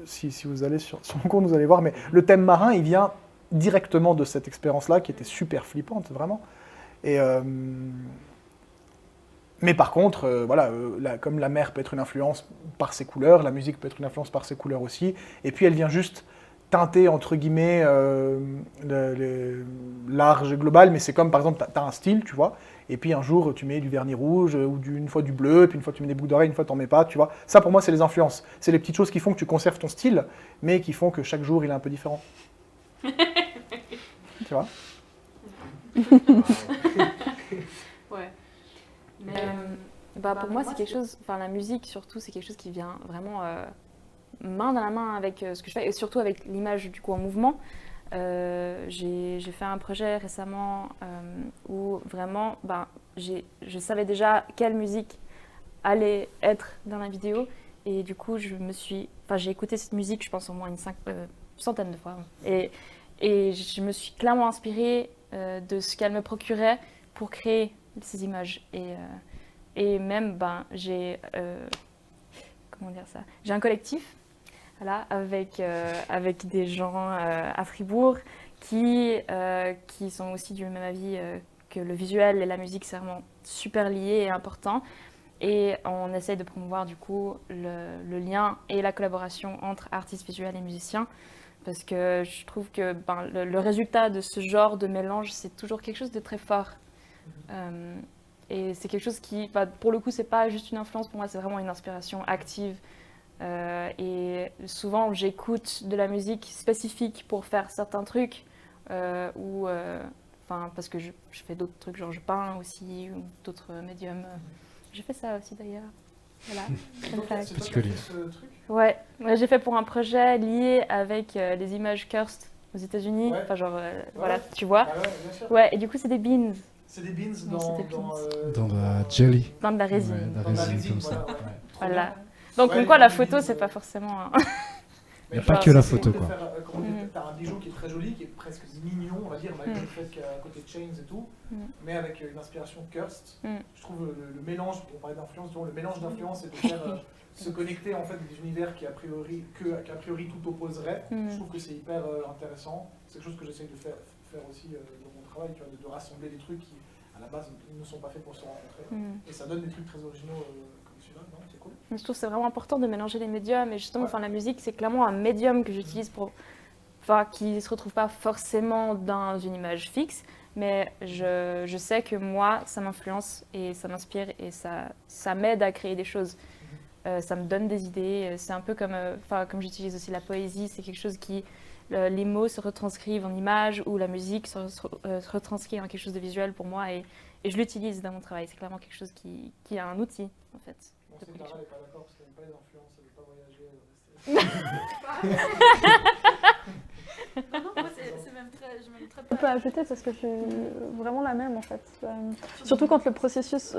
si vous allez sur mon compte, vous allez voir, mais le thème marin, il vient directement de cette expérience-là qui était super flippante, vraiment. Et... mais par contre, comme la mer peut être une influence par ses couleurs, la musique peut être une influence par ses couleurs aussi, et puis elle vient juste teinter, entre guillemets, l'art global, mais c'est comme, par exemple, tu as un style, tu vois, et puis un jour, tu mets du vernis rouge, ou une fois du bleu, puis une fois tu mets des boucles d'oreilles, une fois tu n'en mets pas, tu vois. Ça, pour moi, c'est les influences. C'est les petites choses qui font que tu conserves ton style, mais qui font que chaque jour, il est un peu différent. Tu vois ? Ouais. Pour moi, c'est quelque chose, enfin la musique surtout, c'est quelque chose qui vient vraiment main dans la main avec ce que je fais, et surtout avec l'image du coup en mouvement. J'ai fait un projet récemment où vraiment, je savais déjà quelle musique allait être dans la vidéo, et du coup j'ai écouté cette musique, je pense au moins une centaine de fois, et je me suis clairement inspirée de ce qu'elle me procurait pour créer ces images. Et même, j'ai j'ai un collectif, voilà, avec des gens à Fribourg qui sont aussi du même avis que le visuel et la musique, c'est vraiment super lié et important. Et on essaye de promouvoir du coup le lien et la collaboration entre artistes visuels et musiciens, parce que je trouve que le résultat de ce genre de mélange, c'est toujours quelque chose de très fort. Et c'est quelque chose qui, pour le coup, c'est pas juste une influence pour moi, c'est vraiment une inspiration active. Et souvent, j'écoute de la musique spécifique pour faire certains trucs, parce que je fais d'autres trucs, genre je peins aussi, ou d'autres médiums. J'ai fait ça aussi d'ailleurs. Voilà. C'est toi qui as fait ce truc ? Ouais, j'ai fait pour un projet lié avec les images cursed aux États-Unis. Ouais. Voilà, tu vois. Ah ouais, bien sûr. Ouais, et du coup, c'est des beans. C'est des beans Dans la jelly. Dans de la résine. Ouais, de la dans la résine comme ça. voilà. Ouais. Voilà. Donc, Ouais, comme quoi, les la beans, photo, c'est pas forcément. Il n'y a pas que la photo, quoi. Tu as un bijou qui est très joli, qui est presque mignon, on va dire, malgré le fait qu'il y a à côté de Chains et tout, mais avec une inspiration cursed. Je trouve le mélange, pour parler d'influence, le mélange d'influence et de faire se connecter en fait des univers qui a priori tout opposerait. Je trouve que c'est hyper intéressant. C'est quelque chose que j'essaye de faire aussi dans mon travail, tu vois, de rassembler des trucs qui, à la base, ne sont pas faits pour se rencontrer. Et ça donne des trucs très originaux comme celui-là, non ? C'est quoi ? Mais je trouve que c'est vraiment important de mélanger les médiums. Et justement, la musique, c'est clairement un médium que j'utilise qui ne se retrouve pas forcément dans une image fixe. Mais je sais que moi, ça m'influence et ça m'inspire et ça m'aide à créer des choses. Ça me donne des idées. C'est un peu comme j'utilise aussi la poésie, c'est quelque chose qui... les mots se retranscrivent en images ou la musique se retranscrit en quelque chose de visuel pour moi. Et je l'utilise dans mon travail. C'est clairement quelque chose qui est un outil, en fait. Bon, c'est Clara, elle n'est pas d'accord parce qu'elle n'aime pas les influences, elle ne veut pas voyager. Non, moi c'est même très... Je peux ajouter parce que je suis vraiment la même en fait. Surtout quand le processus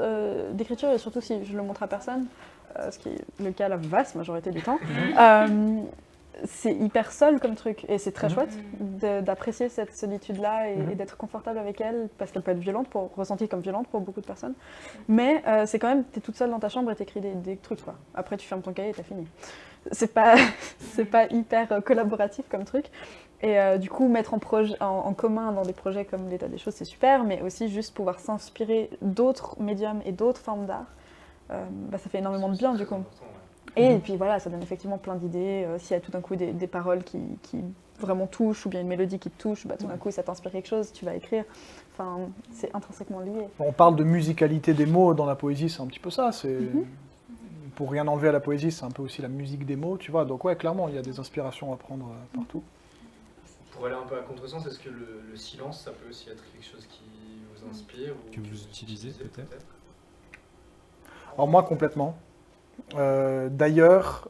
d'écriture, et surtout si je le montre à personne, ce qui est le cas la vaste majorité du temps, c'est hyper seul comme truc et c'est très chouette d'apprécier cette solitude-là et d'être confortable avec elle parce qu'elle peut être ressentie comme violente pour beaucoup de personnes. Mais c'est quand même, t'es toute seule dans ta chambre et t'écris des trucs quoi. Après tu fermes ton cahier et t'as fini. C'est pas hyper collaboratif comme truc. Et du coup, mettre en commun dans des projets comme l'état des choses, c'est super, mais aussi juste pouvoir s'inspirer d'autres médiums et d'autres formes d'art, ça fait énormément de bien du coup. Et puis voilà, ça donne effectivement plein d'idées. S'il y a tout d'un coup des paroles qui vraiment touchent, ou bien une mélodie qui te touche, tout d'un coup ça t'inspire quelque chose, tu vas écrire. Enfin, c'est intrinsèquement lié. On parle de musicalité des mots dans la poésie, c'est un petit peu ça. Pour rien enlever à la poésie, c'est un peu aussi la musique des mots, tu vois. Donc ouais, clairement, il y a des inspirations à prendre partout. Pour aller un peu à contresens, est-ce que le silence, ça peut aussi être quelque chose qui vous inspire ou Que vous utilisez peut-être? Alors moi, complètement. D'ailleurs,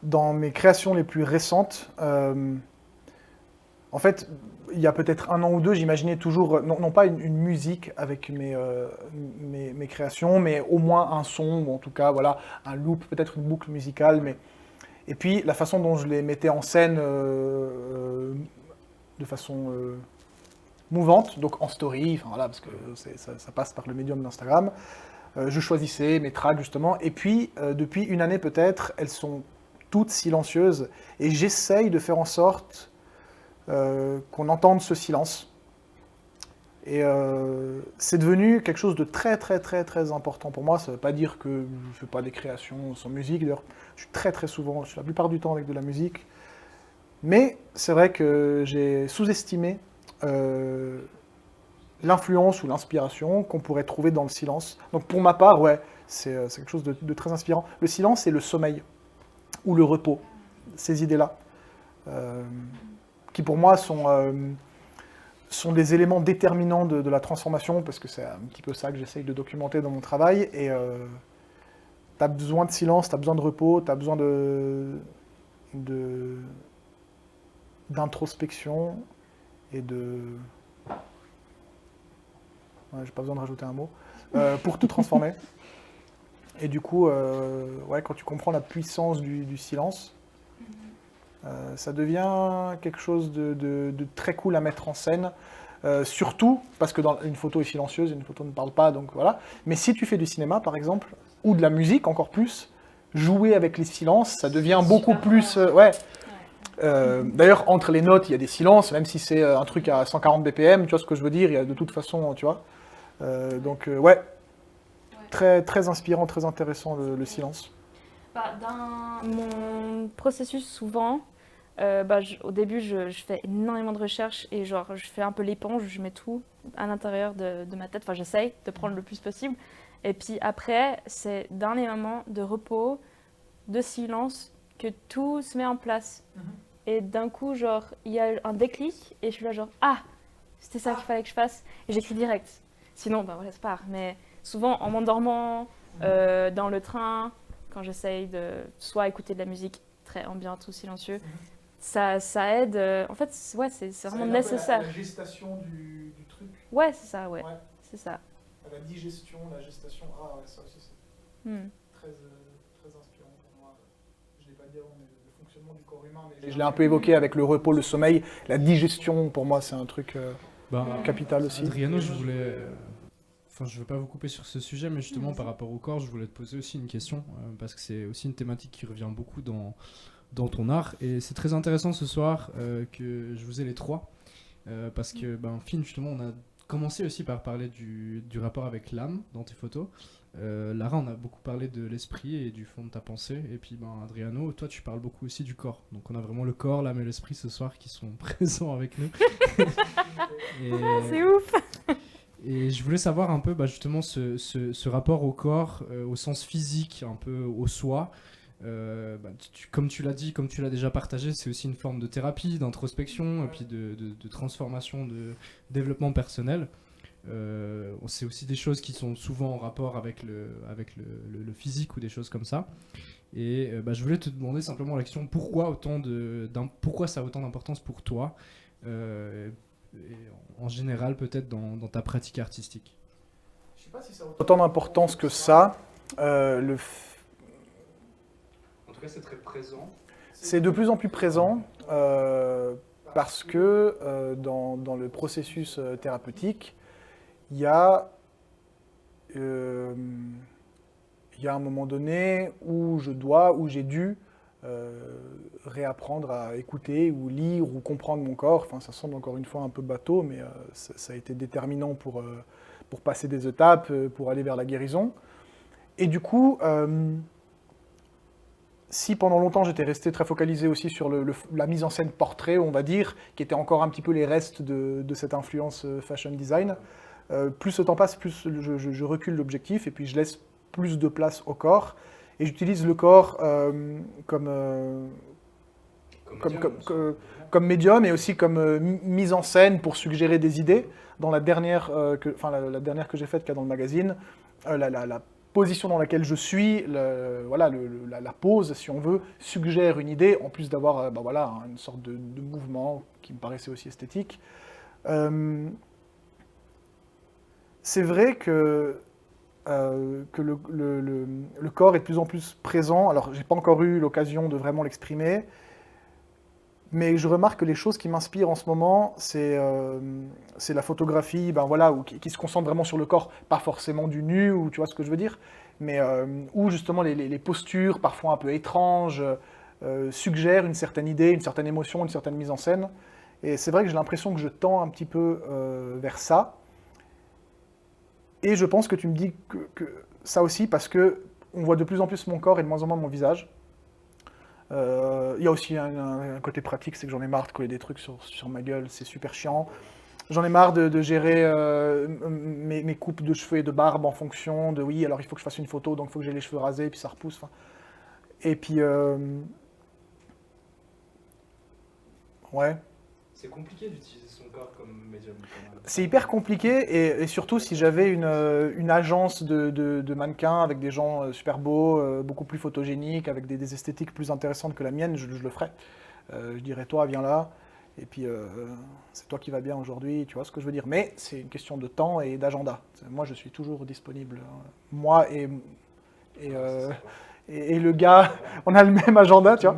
dans mes créations les plus récentes, en fait, il y a peut-être 1 an ou 2, j'imaginais toujours, non pas une musique avec mes créations, mais au moins un son, ou en tout cas, voilà, un loop, peut-être une boucle musicale. Et puis, la façon dont je les mettais en scène de façon mouvante, donc en story, enfin voilà, parce que ça passe par le médium d'Instagram. Je choisissais mes tracks justement, et puis depuis 1 année peut-être, elles sont toutes silencieuses, et j'essaye de faire en sorte qu'on entende ce silence. Et c'est devenu quelque chose de très très très très important pour moi. Ça ne veut pas dire que je ne fais pas des créations sans musique, d'ailleurs je suis très souvent, je suis la plupart du temps avec de la musique, mais c'est vrai que j'ai sous-estimé l'influence ou l'inspiration qu'on pourrait trouver dans le silence. Donc pour ma part, ouais, c'est quelque chose de très inspirant. Le silence et le sommeil, ou le repos, ces idées-là, qui pour moi sont des éléments déterminants de la transformation, parce que c'est un petit peu ça que j'essaye de documenter dans mon travail, et tu as besoin de silence, tu as besoin de repos, tu as besoin d'introspection et de... Ouais, j'ai pas besoin de rajouter un mot, pour te transformer. Et du coup, ouais, quand tu comprends la puissance du silence, ça devient quelque chose de très cool à mettre en scène, surtout parce que une photo est silencieuse, une photo ne parle pas, donc voilà. Mais si tu fais du cinéma, par exemple, ou de la musique encore plus, jouer avec les silences, ça devient beaucoup plus... ouais. D'ailleurs, entre les notes, il y a des silences, même si c'est un truc à 140 BPM, tu vois ce que je veux dire, il y a de toute façon, tu vois. Donc, ouais, très inspirant, très intéressant le silence. Dans mon processus, souvent, au début, je fais énormément de recherches et genre, je fais un peu l'éponge, je mets tout à l'intérieur de ma tête, enfin j'essaye de prendre le plus possible. Et puis après, c'est dans les moments de repos, de silence, que tout se met en place. Et d'un coup, genre, il y a un déclic et je suis là genre, ah, c'était ça qu'il fallait que je fasse. Et j'écris direct. Sinon, voilà, c'est pas grave. Mais souvent, en m'endormant, dans le train, quand j'essaye de soit écouter de la musique très ambiante ou silencieux, ça aide. En fait, ouais, c'est vraiment nécessaire. La gestation du truc. Ouais, c'est ça, ouais. C'est ça. La digestion, la gestation, ah ouais, ça aussi c'est très inspirant pour moi. Je ne l'ai pas dit avant, mais le fonctionnement du corps humain. Mais je l'ai un peu évoqué avec le repos, le sommeil. La digestion, pour moi, c'est un truc capital aussi. Adriano, je voulais... Enfin, je ne veux pas vous couper sur ce sujet, mais justement, par rapport au corps, je voulais te poser aussi une question, parce que c'est aussi une thématique qui revient beaucoup dans ton art. Et c'est très intéressant ce soir que je vous ai les trois, parce que, Finn, justement, on a commencé aussi par parler du rapport avec l'âme dans tes photos. Lara, on a beaucoup parlé de l'esprit et du fond de ta pensée. Et puis, Adriano, toi, tu parles beaucoup aussi du corps. Donc, on a vraiment le corps, l'âme et l'esprit ce soir qui sont présents avec nous. C'est ouf. Et je voulais savoir un peu justement ce rapport au corps, au sens physique, un peu au soi. Comme tu l'as dit, comme tu l'as déjà partagé, c'est aussi une forme de thérapie, d'introspection, et puis de transformation, de développement personnel. C'est aussi des choses qui sont souvent en rapport avec le physique ou des choses comme ça. Et je voulais te demander simplement l'action, pourquoi ça a autant d'importance pour toi, et en général peut-être dans ta pratique artistique. Je sais pas si ça a autant d'importance que ça. En tout cas, c'est très présent. C'est de plus en plus présent parce que dans le processus thérapeutique, il y a un moment donné où j'ai dû réapprendre à écouter ou lire ou comprendre mon corps. Enfin, ça semble encore une fois un peu bateau, mais ça a été déterminant pour passer des étapes, pour aller vers la guérison. Et du coup, si pendant longtemps j'étais resté très focalisé aussi sur la mise en scène portrait, on va dire, qui était encore un petit peu les restes de cette influence fashion design, plus le temps passe, plus je recule l'objectif et puis je laisse plus de place au corps. Et j'utilise le corps comme médium et aussi comme mise en scène pour suggérer des idées. Dans la dernière la dernière que j'ai faite, qu'il y a dans le magazine, la position dans laquelle je suis, la pose, si on veut, suggère une idée, en plus d'avoir une sorte de mouvement qui me paraissait aussi esthétique. C'est vrai que le corps est de plus en plus présent. Alors, j'ai pas encore eu l'occasion de vraiment l'exprimer, mais je remarque que les choses qui m'inspirent en ce moment, c'est la photographie, qui se concentre vraiment sur le corps, pas forcément du nu, ou tu vois ce que je veux dire, mais où justement les postures, parfois un peu étranges, suggèrent une certaine idée, une certaine émotion, une certaine mise en scène. Et c'est vrai que j'ai l'impression que je tends un petit peu vers ça. Et je pense que tu me dis que ça aussi, parce que on voit de plus en plus mon corps et de moins en moins mon visage. Il y a aussi un côté pratique, c'est que j'en ai marre de coller des trucs sur ma gueule, c'est super chiant. J'en ai marre de gérer mes coupes de cheveux et de barbe en fonction de oui, alors il faut que je fasse une photo, donc il faut que j'ai les cheveux rasés, puis ça repousse. Et puis... ouais. C'est compliqué d'utiliser son corps comme médium. C'est hyper compliqué, et surtout si j'avais une agence de mannequins avec des gens super beaux, beaucoup plus photogéniques, avec des esthétiques plus intéressantes que la mienne, je le ferais. Je dirais, toi, viens là, et puis c'est toi qui vas bien aujourd'hui, tu vois ce que je veux dire. Mais c'est une question de temps et d'agenda. Moi, je suis toujours disponible. Moi et le gars, on a le même agenda, tu vois.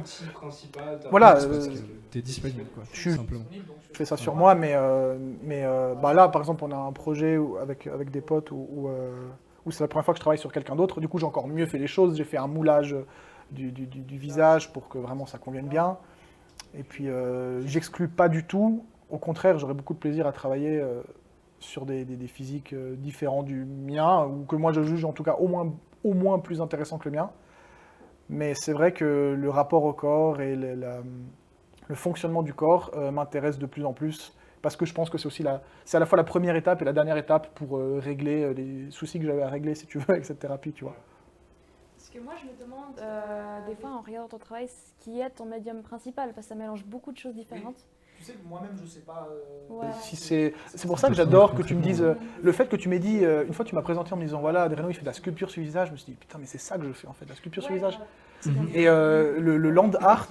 Voilà. Tu es disponible, quoi, simplement. Je fais ça sur moi, mais là, par exemple, on a un projet avec des potes où c'est la première fois que je travaille sur quelqu'un d'autre. Du coup, j'ai encore mieux fait les choses. J'ai fait un moulage du visage pour que vraiment ça convienne bien. Et puis, j'exclus pas du tout. Au contraire, j'aurais beaucoup de plaisir à travailler sur des physiques différents du mien, ou que moi je juge en tout cas au moins plus intéressant que le mien. Mais c'est vrai que le rapport au corps et le fonctionnement du corps m'intéresse de plus en plus, parce que je pense que c'est à la fois la première étape et la dernière étape pour régler les soucis que j'avais à régler, si tu veux, avec cette thérapie, tu vois. Parce que moi, je me demande, des fois, en regardant ton travail, ce qui est ton médium principal, parce que ça mélange beaucoup de choses différentes. Tu sais que moi-même, je sais pas Ouais. si c'est pour ça que j'adore que tu me dises... le fait que tu m'aies dit... une fois, tu m'as présenté en me disant, voilà, Adriano, il fait de la sculpture sur le visage. Je me suis dit, putain, mais c'est ça que je fais, en fait, de la sculpture sur le visage. Et le land art...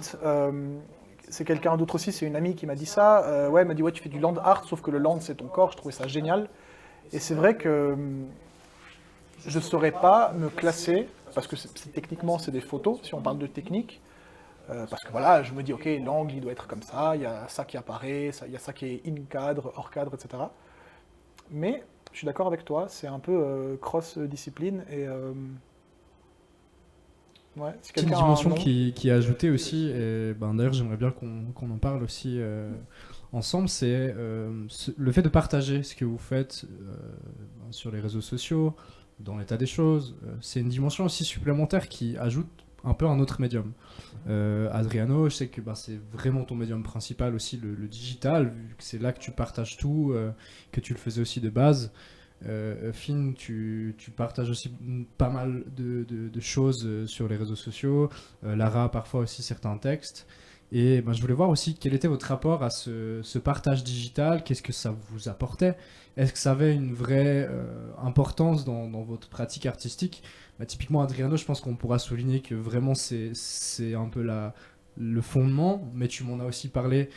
c'est quelqu'un d'autre aussi, c'est une amie qui m'a dit ça. Elle m'a dit, ouais, tu fais du land art, sauf que le land, c'est ton corps. Je trouvais ça génial. Et c'est vrai que je ne saurais pas me classer, parce que techniquement, c'est des photos, si on parle de technique. Parce que voilà, je me dis, ok, l'angle, il doit être comme ça, il y a ça qui apparaît, il y a ça qui est in-cadre, hors-cadre, etc. Mais je suis d'accord avec toi, c'est un peu cross-discipline, et... ouais, si C'est une quelqu'un a un dimension nom- qui est ajoutée aussi, et d'ailleurs j'aimerais bien qu'on en parle aussi ensemble, c'est le fait de partager ce que vous faites sur les réseaux sociaux, dans l'état des choses. C'est une dimension aussi supplémentaire qui ajoute un peu un autre médium. Adriano, je sais que c'est vraiment ton médium principal aussi, le digital, vu que c'est là que tu partages tout, que tu le faisais aussi de base. Finn, tu partages aussi pas mal de choses sur les réseaux sociaux. Lara, parfois aussi certains textes. Et je voulais voir aussi quel était votre rapport à ce partage digital, qu'est-ce que ça vous apportait? Est-ce que ça avait une vraie importance dans votre pratique artistique? Typiquement, Adriano, je pense qu'on pourra souligner que vraiment c'est un peu le fondement, mais tu m'en as aussi parlé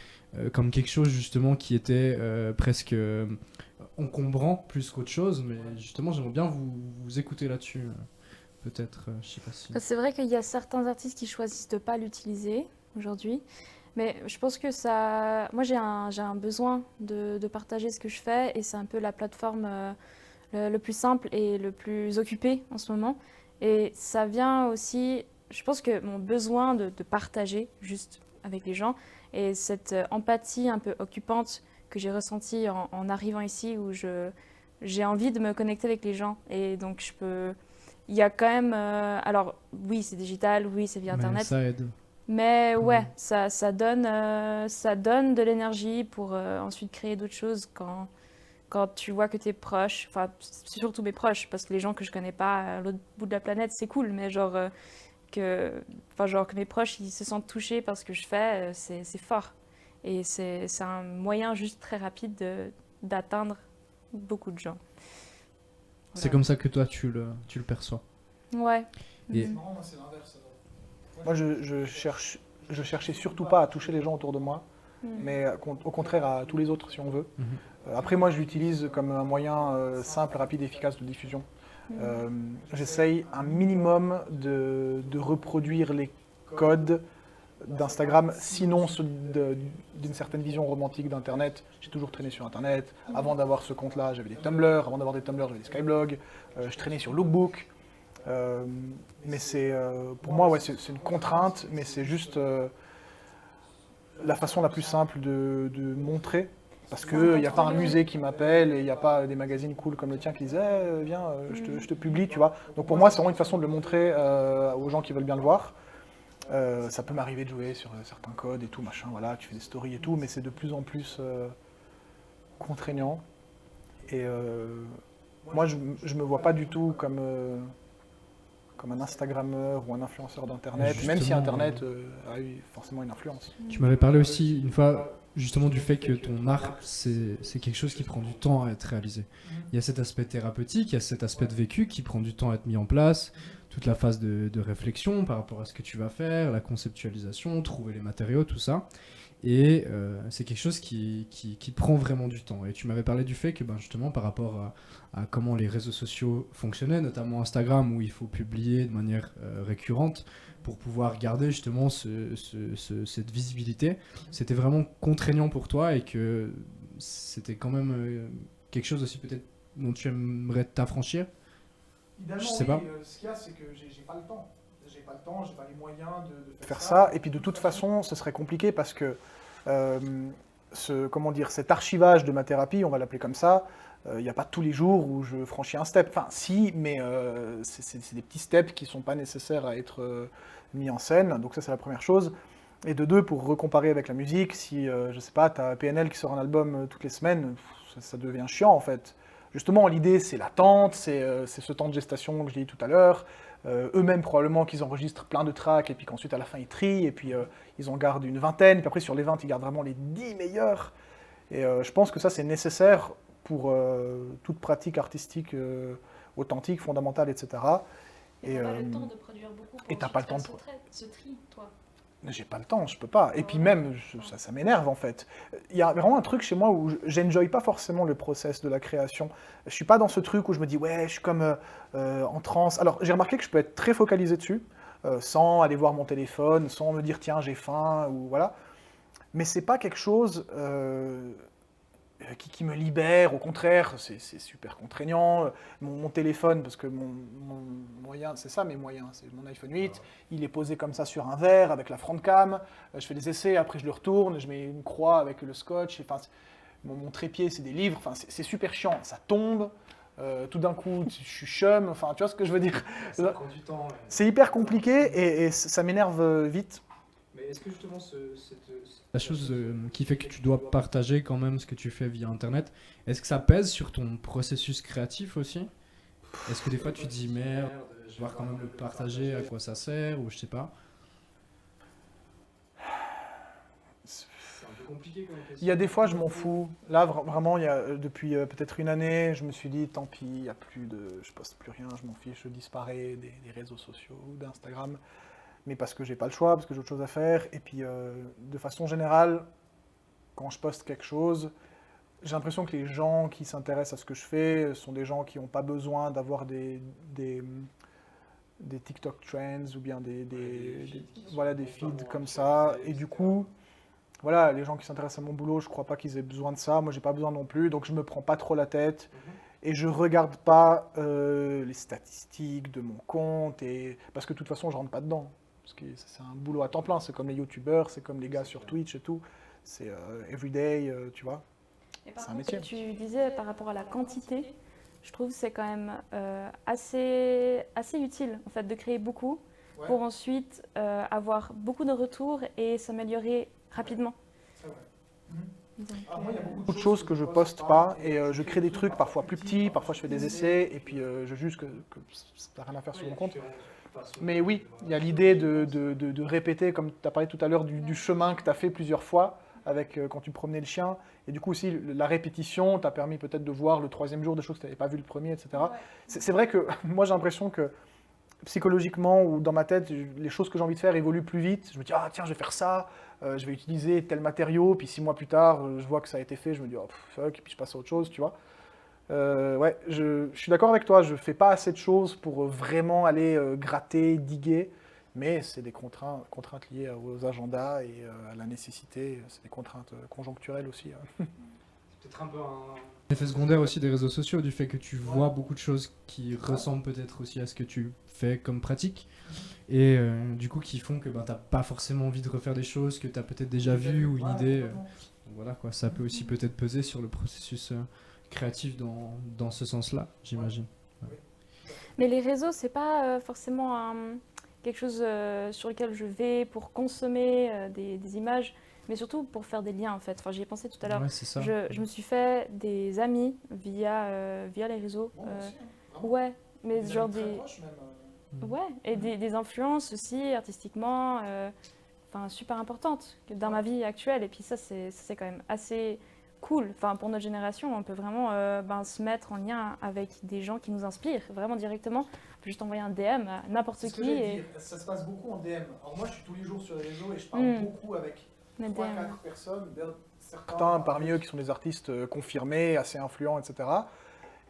comme quelque chose justement qui était presque encombrant plus qu'autre chose, mais justement j'aimerais bien vous écouter là-dessus, peut-être, je sais pas si... C'est vrai qu'il y a certains artistes qui choisissent de ne pas l'utiliser aujourd'hui, mais je pense que ça... Moi j'ai un besoin de partager ce que je fais, et c'est un peu la plateforme le plus simple et le plus occupé en ce moment. Et ça vient aussi, je pense que mon besoin de partager juste avec les gens, et cette empathie un peu occupante que j'ai ressentie en arrivant ici, où j'ai envie de me connecter avec les gens. Et donc il y a quand même... alors oui, c'est digital, oui, c'est via Internet. Mais ça aide. Mais ouais, ça donne de l'énergie pour ensuite créer d'autres choses quand tu vois que tes proches, enfin surtout mes proches, parce que les gens que je connais pas à l'autre bout de la planète, c'est cool, mais que mes proches ils se sentent touchés par ce que je fais, c'est fort. Et c'est un moyen juste très rapide d'atteindre beaucoup de gens. C'est Voilà. comme ça que toi tu le perçois. Ouais. Et- C'est marrant, moi c'est l'inverse. Moi je cherchais surtout pas à toucher les gens autour de moi, mais au contraire à tous les autres si on veut. Après moi je l'utilise comme un moyen simple, rapide et efficace de diffusion. J'essaye un minimum de reproduire les codes d'Instagram, sinon ceux d'une certaine vision romantique d'Internet. J'ai toujours traîné sur Internet. Avant d'avoir ce compte-là, j'avais des Tumblr. Avant d'avoir des Tumblr, j'avais des Skyblogs. Je traînais sur Lookbook. Mais pour moi, ouais, c'est une contrainte, mais c'est juste la façon la plus simple de montrer. Parce qu'il n'y a pas un musée qui m'appelle et il n'y a pas des magazines cool comme le tien qui disent viens, je te publie, tu vois. Donc pour moi, c'est vraiment une façon de le montrer aux gens qui veulent bien le voir. Ça peut m'arriver de jouer sur certains codes et tout, machin, voilà, tu fais des stories et tout, mais c'est de plus en plus contraignant. Et moi, je me vois pas du tout comme un Instagrammeur ou un influenceur d'Internet, même si Justement, Internet a eu forcément une influence. Tu m'avais parlé aussi une fois justement du fait que ton art, c'est quelque chose qui prend du temps à être réalisé. Il y a cet aspect thérapeutique, il y a cet aspect de vécu qui prend du temps à être mis en place, toute la phase de réflexion par rapport à ce que tu vas faire, la conceptualisation, trouver les matériaux, tout ça. Et c'est quelque chose qui prend vraiment du temps. Et tu m'avais parlé du fait que justement par rapport à comment les réseaux sociaux fonctionnaient, notamment Instagram où il faut publier de manière récurrente pour pouvoir garder justement cette visibilité, c'était vraiment contraignant pour toi et que c'était quand même quelque chose aussi peut-être dont tu aimerais t'affranchir. Idéalement, Je sais pas. Ce qu'il y a, c'est que j'ai pas le temps. J'ai pas le temps, j'ai pas les moyens de faire ça. Et puis de toute façon, ce serait compliqué parce que cet archivage de ma thérapie, on va l'appeler comme ça, il n'y a pas tous les jours où je franchis un step. Enfin, si, mais c'est des petits steps qui ne sont pas nécessaires à être mis en scène. Donc ça, c'est la première chose. Et de deux, pour recomparer avec la musique, si, je sais pas, tu as PNL qui sort un album toutes les semaines, ça devient chiant en fait. Justement, l'idée, c'est l'attente, c'est ce temps de gestation que je l'ai dit tout à l'heure. Eux-mêmes, probablement qu'ils enregistrent plein de tracks et puis qu'ensuite, à la fin, ils trient et puis ils en gardent une vingtaine. Puis après, sur les 20, ils gardent vraiment les 10 meilleurs. Et je pense que ça, c'est nécessaire pour toute pratique artistique authentique, fondamentale, etc. Et t'as pas le temps de produire beaucoup pour et t'as pas le temps de ce tri, toi. J'ai pas le temps, je peux pas. Et puis même, ça m'énerve en fait. Il y a vraiment un truc chez moi où j'enjoy pas forcément le process de la création. Je suis pas dans ce truc où je me dis ouais, je suis comme en transe. Alors j'ai remarqué que je peux être très focalisé dessus, sans aller voir mon téléphone, sans me dire tiens j'ai faim ou voilà. Mais c'est pas quelque chose qui me libère, au contraire, c'est super contraignant. Mon téléphone, parce que mon moyen, c'est ça mes moyens, c'est mon iPhone 8, il est posé comme ça sur un verre avec la front cam, je fais des essais, après je le retourne, je mets une croix avec le scotch, enfin, mon trépied c'est des livres, enfin, c'est super chiant, ça tombe, Tout d'un coup, je suis chum, enfin, tu vois ce que je veux dire? Ça prend du temps. C'est hyper compliqué et ça m'énerve vite. Mais est-ce que justement La chose qui fait que tu dois partager quand même ce que tu fais via Internet, est-ce que ça pèse sur ton processus créatif aussi? Est-ce que des fois tu te dis merde, je vais devoir quand même le partager, à quoi ça sert, ou je sais pas? c'est un peu compliqué comme question. Il y a des fois, je m'en fous. Là, vraiment, il y a, depuis peut-être une année, je me suis dit, tant pis, il y a plus de, je poste plus rien, je m'en fiche, je disparais des réseaux sociaux, d'Instagram. Mais parce que j'ai pas le choix, parce que j'ai autre chose à faire. Et puis, de façon générale, quand je poste quelque chose, j'ai l'impression que les gens qui s'intéressent à ce que je fais sont des gens qui n'ont pas besoin d'avoir des TikTok trends ou bien voilà, des feeds comme ça. Et du coup, voilà, les gens qui s'intéressent à mon boulot, je crois pas qu'ils aient besoin de ça. Moi, j'ai pas besoin non plus, donc je me prends pas trop la tête. Et je regarde pas les statistiques de mon compte, parce que de toute façon, je rentre pas dedans. Parce que c'est un boulot à temps plein, c'est comme les youtubeurs, c'est comme les gars sur Twitch et tout. C'est everyday, tu vois. Et par C'est un contre, métier. ce que tu disais par rapport à la quantité, je trouve que c'est quand même assez utile en fait, de créer beaucoup pour ensuite avoir beaucoup de retours et s'améliorer rapidement. Il y a beaucoup de choses que je poste pas et je crée des trucs parfois plus petits, parfois je fais des essais et puis je juge que ça n'a rien à faire sur mon compte. Mais oui, il y a l'idée de répéter, comme tu as parlé tout à l'heure, du chemin que tu as fait plusieurs fois avec, quand tu promenais le chien. Et du coup aussi, la répétition t'a permis peut-être de voir le troisième jour des choses que tu n'avais pas vu le premier, etc. Ouais. C'est vrai que moi j'ai l'impression que psychologiquement ou dans ma tête, les choses que j'ai envie de faire évoluent plus vite. Je me dis, ah tiens, je vais faire ça, je vais utiliser tel matériau, puis 6 mois plus tard, je vois que ça a été fait, je me dis, oh fuck, et puis je passe à autre chose, tu vois. Ouais, je suis d'accord avec toi, je fais pas assez de choses pour vraiment aller gratter, diguer, mais c'est des contraintes liées aux agendas et à la nécessité, c'est des contraintes conjoncturelles aussi. C'est peut-être un peu un... L'effet secondaire aussi des réseaux sociaux, du fait que tu vois beaucoup de choses qui ressemblent peut-être aussi à ce que tu fais comme pratique, et du coup qui font que t'as pas forcément envie de refaire des choses que tu as peut-être déjà vues ou une idée. Donc voilà quoi, ça peut aussi peut-être peser sur le processus créatif dans ce sens-là, j'imagine. Ouais. Mais les réseaux, c'est pas forcément quelque chose sur lequel je vais pour consommer des images, mais surtout pour faire des liens en fait. Enfin, j'y ai pensé tout à l'heure. Ouais, c'est ça. Je me suis fait des amis via les réseaux. Ouais, mais genre des... Ouais, et des influences aussi artistiquement, enfin super importantes dans ma vie actuelle. Et puis ça, c'est quand même assez cool. Enfin, pour notre génération, on peut vraiment se mettre en lien avec des gens qui nous inspirent vraiment directement. On peut juste envoyer un DM à n'importe qui. Et... Ça se passe beaucoup en DM. Alors moi, je suis tous les jours sur les réseaux et je parle beaucoup avec 3-4 personnes, certains parmi eux qui sont des artistes confirmés, assez influents, etc.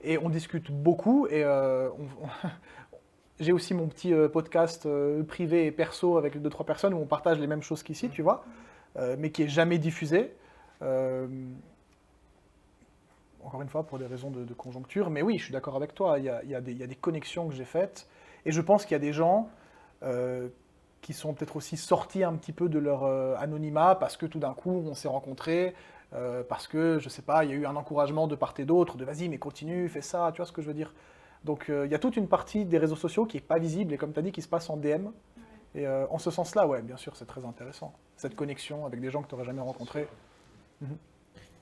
Et on discute beaucoup et j'ai aussi mon petit podcast privé et perso avec 2-3 personnes où on partage les mêmes choses qu'ici, tu vois, mais qui est jamais diffusé. Encore une fois, pour des raisons de conjoncture. Mais oui, je suis d'accord avec toi, il y a des connexions que j'ai faites. Et je pense qu'il y a des gens qui sont peut-être aussi sortis un petit peu de leur anonymat parce que tout d'un coup, on s'est rencontrés, parce que, je sais pas, il y a eu un encouragement de part et d'autre, de vas-y, mais continue, fais ça, tu vois ce que je veux dire. Donc il y a toute une partie des réseaux sociaux qui n'est pas visible et comme tu as dit, qui se passe en DM. Et en ce sens-là, ouais, bien sûr, c'est très intéressant. Cette connexion avec des gens que tu n'aurais jamais rencontrés.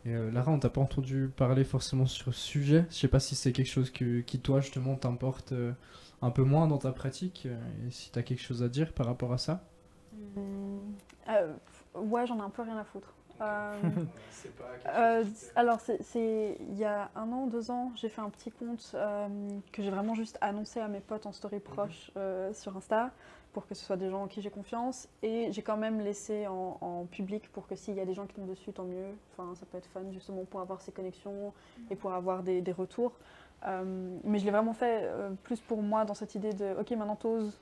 Et Lara, on t'a pas entendu parler forcément sur ce sujet. Je sais pas si c'est quelque chose qui toi justement t'importe un peu moins dans ta pratique, et si tu as quelque chose à dire par rapport à ça. Ouais, j'en ai un peu rien à foutre. C'est pas quelque chose Alors, il y a 1 an, 2 ans, j'ai fait un petit compte que j'ai vraiment juste annoncé à mes potes en story proche sur Insta pour que ce soit des gens en qui j'ai confiance. Et j'ai quand même laissé en public pour que s'il y a des gens qui tombent dessus, tant mieux. Enfin, ça peut être fun justement pour avoir ces connexions et pour avoir des retours. Mais je l'ai vraiment fait plus pour moi dans cette idée de « Ok, maintenant t'oses ».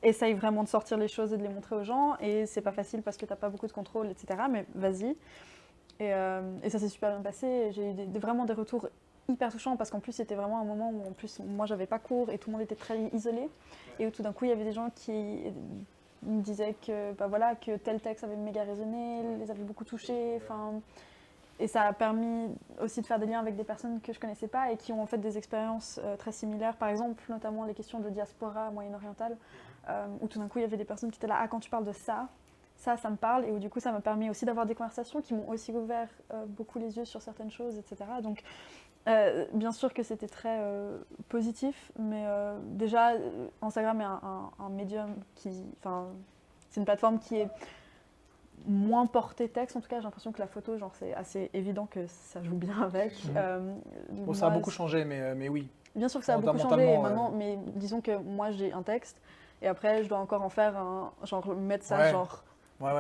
Essaye vraiment de sortir les choses et de les montrer aux gens, et c'est pas facile parce que t'as pas beaucoup de contrôle, etc. Mais vas-y. Et ça s'est super bien passé. J'ai eu vraiment des retours hyper touchants parce qu'en plus c'était vraiment un moment où en plus moi j'avais pas cours et tout le monde était très isolé, et où tout d'un coup il y avait des gens qui me disaient que voilà, que tel texte avait méga résonné, les avait beaucoup touchés. Enfin, et ça a permis aussi de faire des liens avec des personnes que je connaissais pas et qui ont en fait des expériences très similaires. Par exemple, notamment les questions de diaspora moyen-orientale, où tout d'un coup il y avait des personnes qui étaient là, ah quand tu parles de ça me parle, et où du coup ça m'a permis aussi d'avoir des conversations qui m'ont aussi ouvert beaucoup les yeux sur certaines choses, etc. Donc bien sûr que c'était très positif, mais déjà Instagram est un médium c'est une plateforme qui est moins portée texte, en tout cas j'ai l'impression que la photo, genre c'est assez évident que ça joue bien avec. Bon, ça a beaucoup changé, mais oui. Bien sûr que ça a beaucoup changé maintenant, mais disons que moi j'ai un texte, et après je dois encore en faire genre mettre ça genre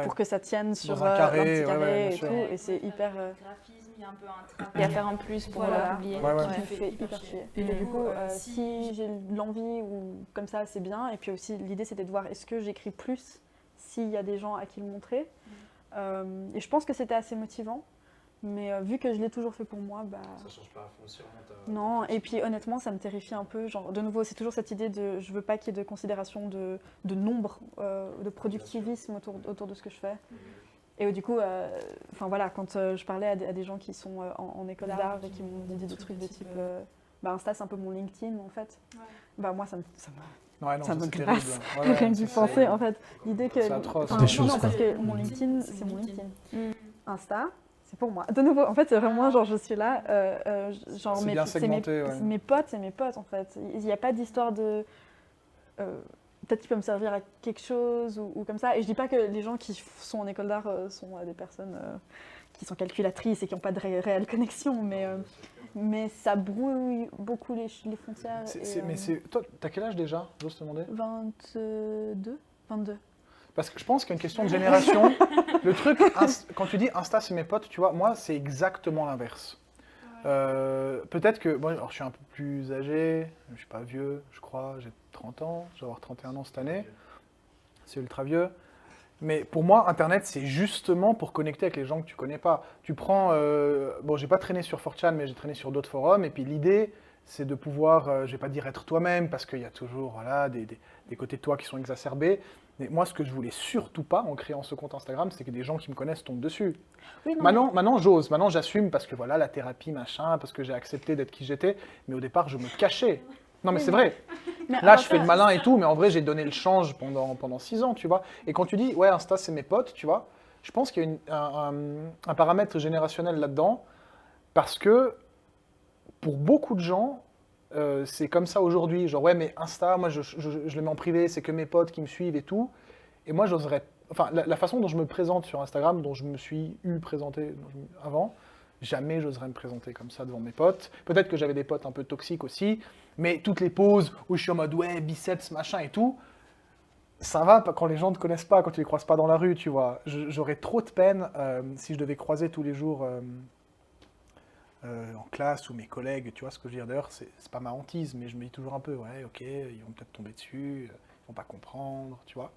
pour que ça tienne sur un carré, carré et tout, et c'est hyper... graphisme, il y a un peu un travail à faire en plus pour la publier. Qui me fait hyper chier. Et du coup, si j'ai l'envie ou comme ça, c'est bien. Et puis aussi, l'idée, c'était de voir est-ce que j'écris plus s'il y a des gens à qui le montrer. Et je pense que c'était assez motivant. Mais vu que je l'ai toujours fait pour moi, bah... Ça change pas foncièrement Non, et puis honnêtement, ça me terrifie un peu. Genre, de nouveau, c'est toujours cette idée de je veux pas qu'il y ait de considération de nombre, de productivisme autour de ce que je fais. Et du coup, voilà, quand je parlais à des gens qui sont en école d'art et qui m'ont dit des trucs de type Insta, c'est un peu mon LinkedIn en fait. Bah moi, ça me grasse rien d'y penser en fait. L'idée que c'est atroce. non, parce que mon LinkedIn, c'est mon LinkedIn. Insta, c'est pour moi. De nouveau, en fait, c'est vraiment genre je suis là, genre c'est bien segmenté, mes potes, c'est mes potes en fait. Il n'y a pas d'histoire de peut-être qu'il peut me servir à quelque chose ou comme ça. Et je dis pas que les gens qui sont en école d'art sont des personnes qui sont calculatrices et qui n'ont pas de réelle connexion, mais ça brouille beaucoup les frontières. Mais toi, t'as quel âge déjà, j'ose te demander? 22. Parce que je pense qu'il y a une question de génération. Le truc, quand tu dis Insta, c'est mes potes, tu vois, moi, c'est exactement l'inverse. Peut-être que, bon, alors, je suis un peu plus âgé, je suis pas vieux, je crois, j'ai 30 ans, je vais avoir 31 ans cette année, c'est ultra vieux. Mais pour moi, Internet, c'est justement pour connecter avec les gens que tu connais pas. Tu prends, bon, j'ai pas traîné sur 4chan, mais j'ai traîné sur d'autres forums, et puis l'idée, c'est de pouvoir, je vais pas dire être toi-même, parce qu'il y a toujours voilà, des côtés de toi qui sont exacerbés. Mais moi, ce que je voulais surtout pas en créant ce compte Instagram, c'est que des gens qui me connaissent tombent dessus. Oui, maintenant, j'ose, maintenant j'assume parce que voilà, la thérapie, machin, parce que j'ai accepté d'être qui j'étais, mais au départ, je me cachais. Non, mais c'est vrai. Là, je fais le malin et tout, mais en vrai, j'ai donné le change pendant 6 ans, tu vois. Et quand tu dis, ouais, Insta, c'est mes potes, tu vois, je pense qu'il y a un paramètre générationnel là-dedans, parce que pour beaucoup de gens, c'est comme ça aujourd'hui. Genre, ouais, mais Insta, moi, je le mets en privé, c'est que mes potes qui me suivent et tout. Et moi, j'oserais... Enfin, la façon dont je me présente sur Instagram, dont je me suis présenté avant, jamais j'oserais me présenter comme ça devant mes potes. Peut-être que j'avais des potes un peu toxiques aussi, mais toutes les poses où je suis en mode, ouais, biceps, machin et tout, ça va quand les gens ne te connaissent pas, quand tu les croises pas dans la rue, tu vois. J'aurais trop de peine si je devais croiser tous les jours... en classe ou mes collègues, tu vois ce que je veux dire. D'ailleurs, c'est pas ma hantise, mais je me dis toujours un peu, ouais, ok, ils vont peut-être tomber dessus, ils vont pas comprendre, tu vois.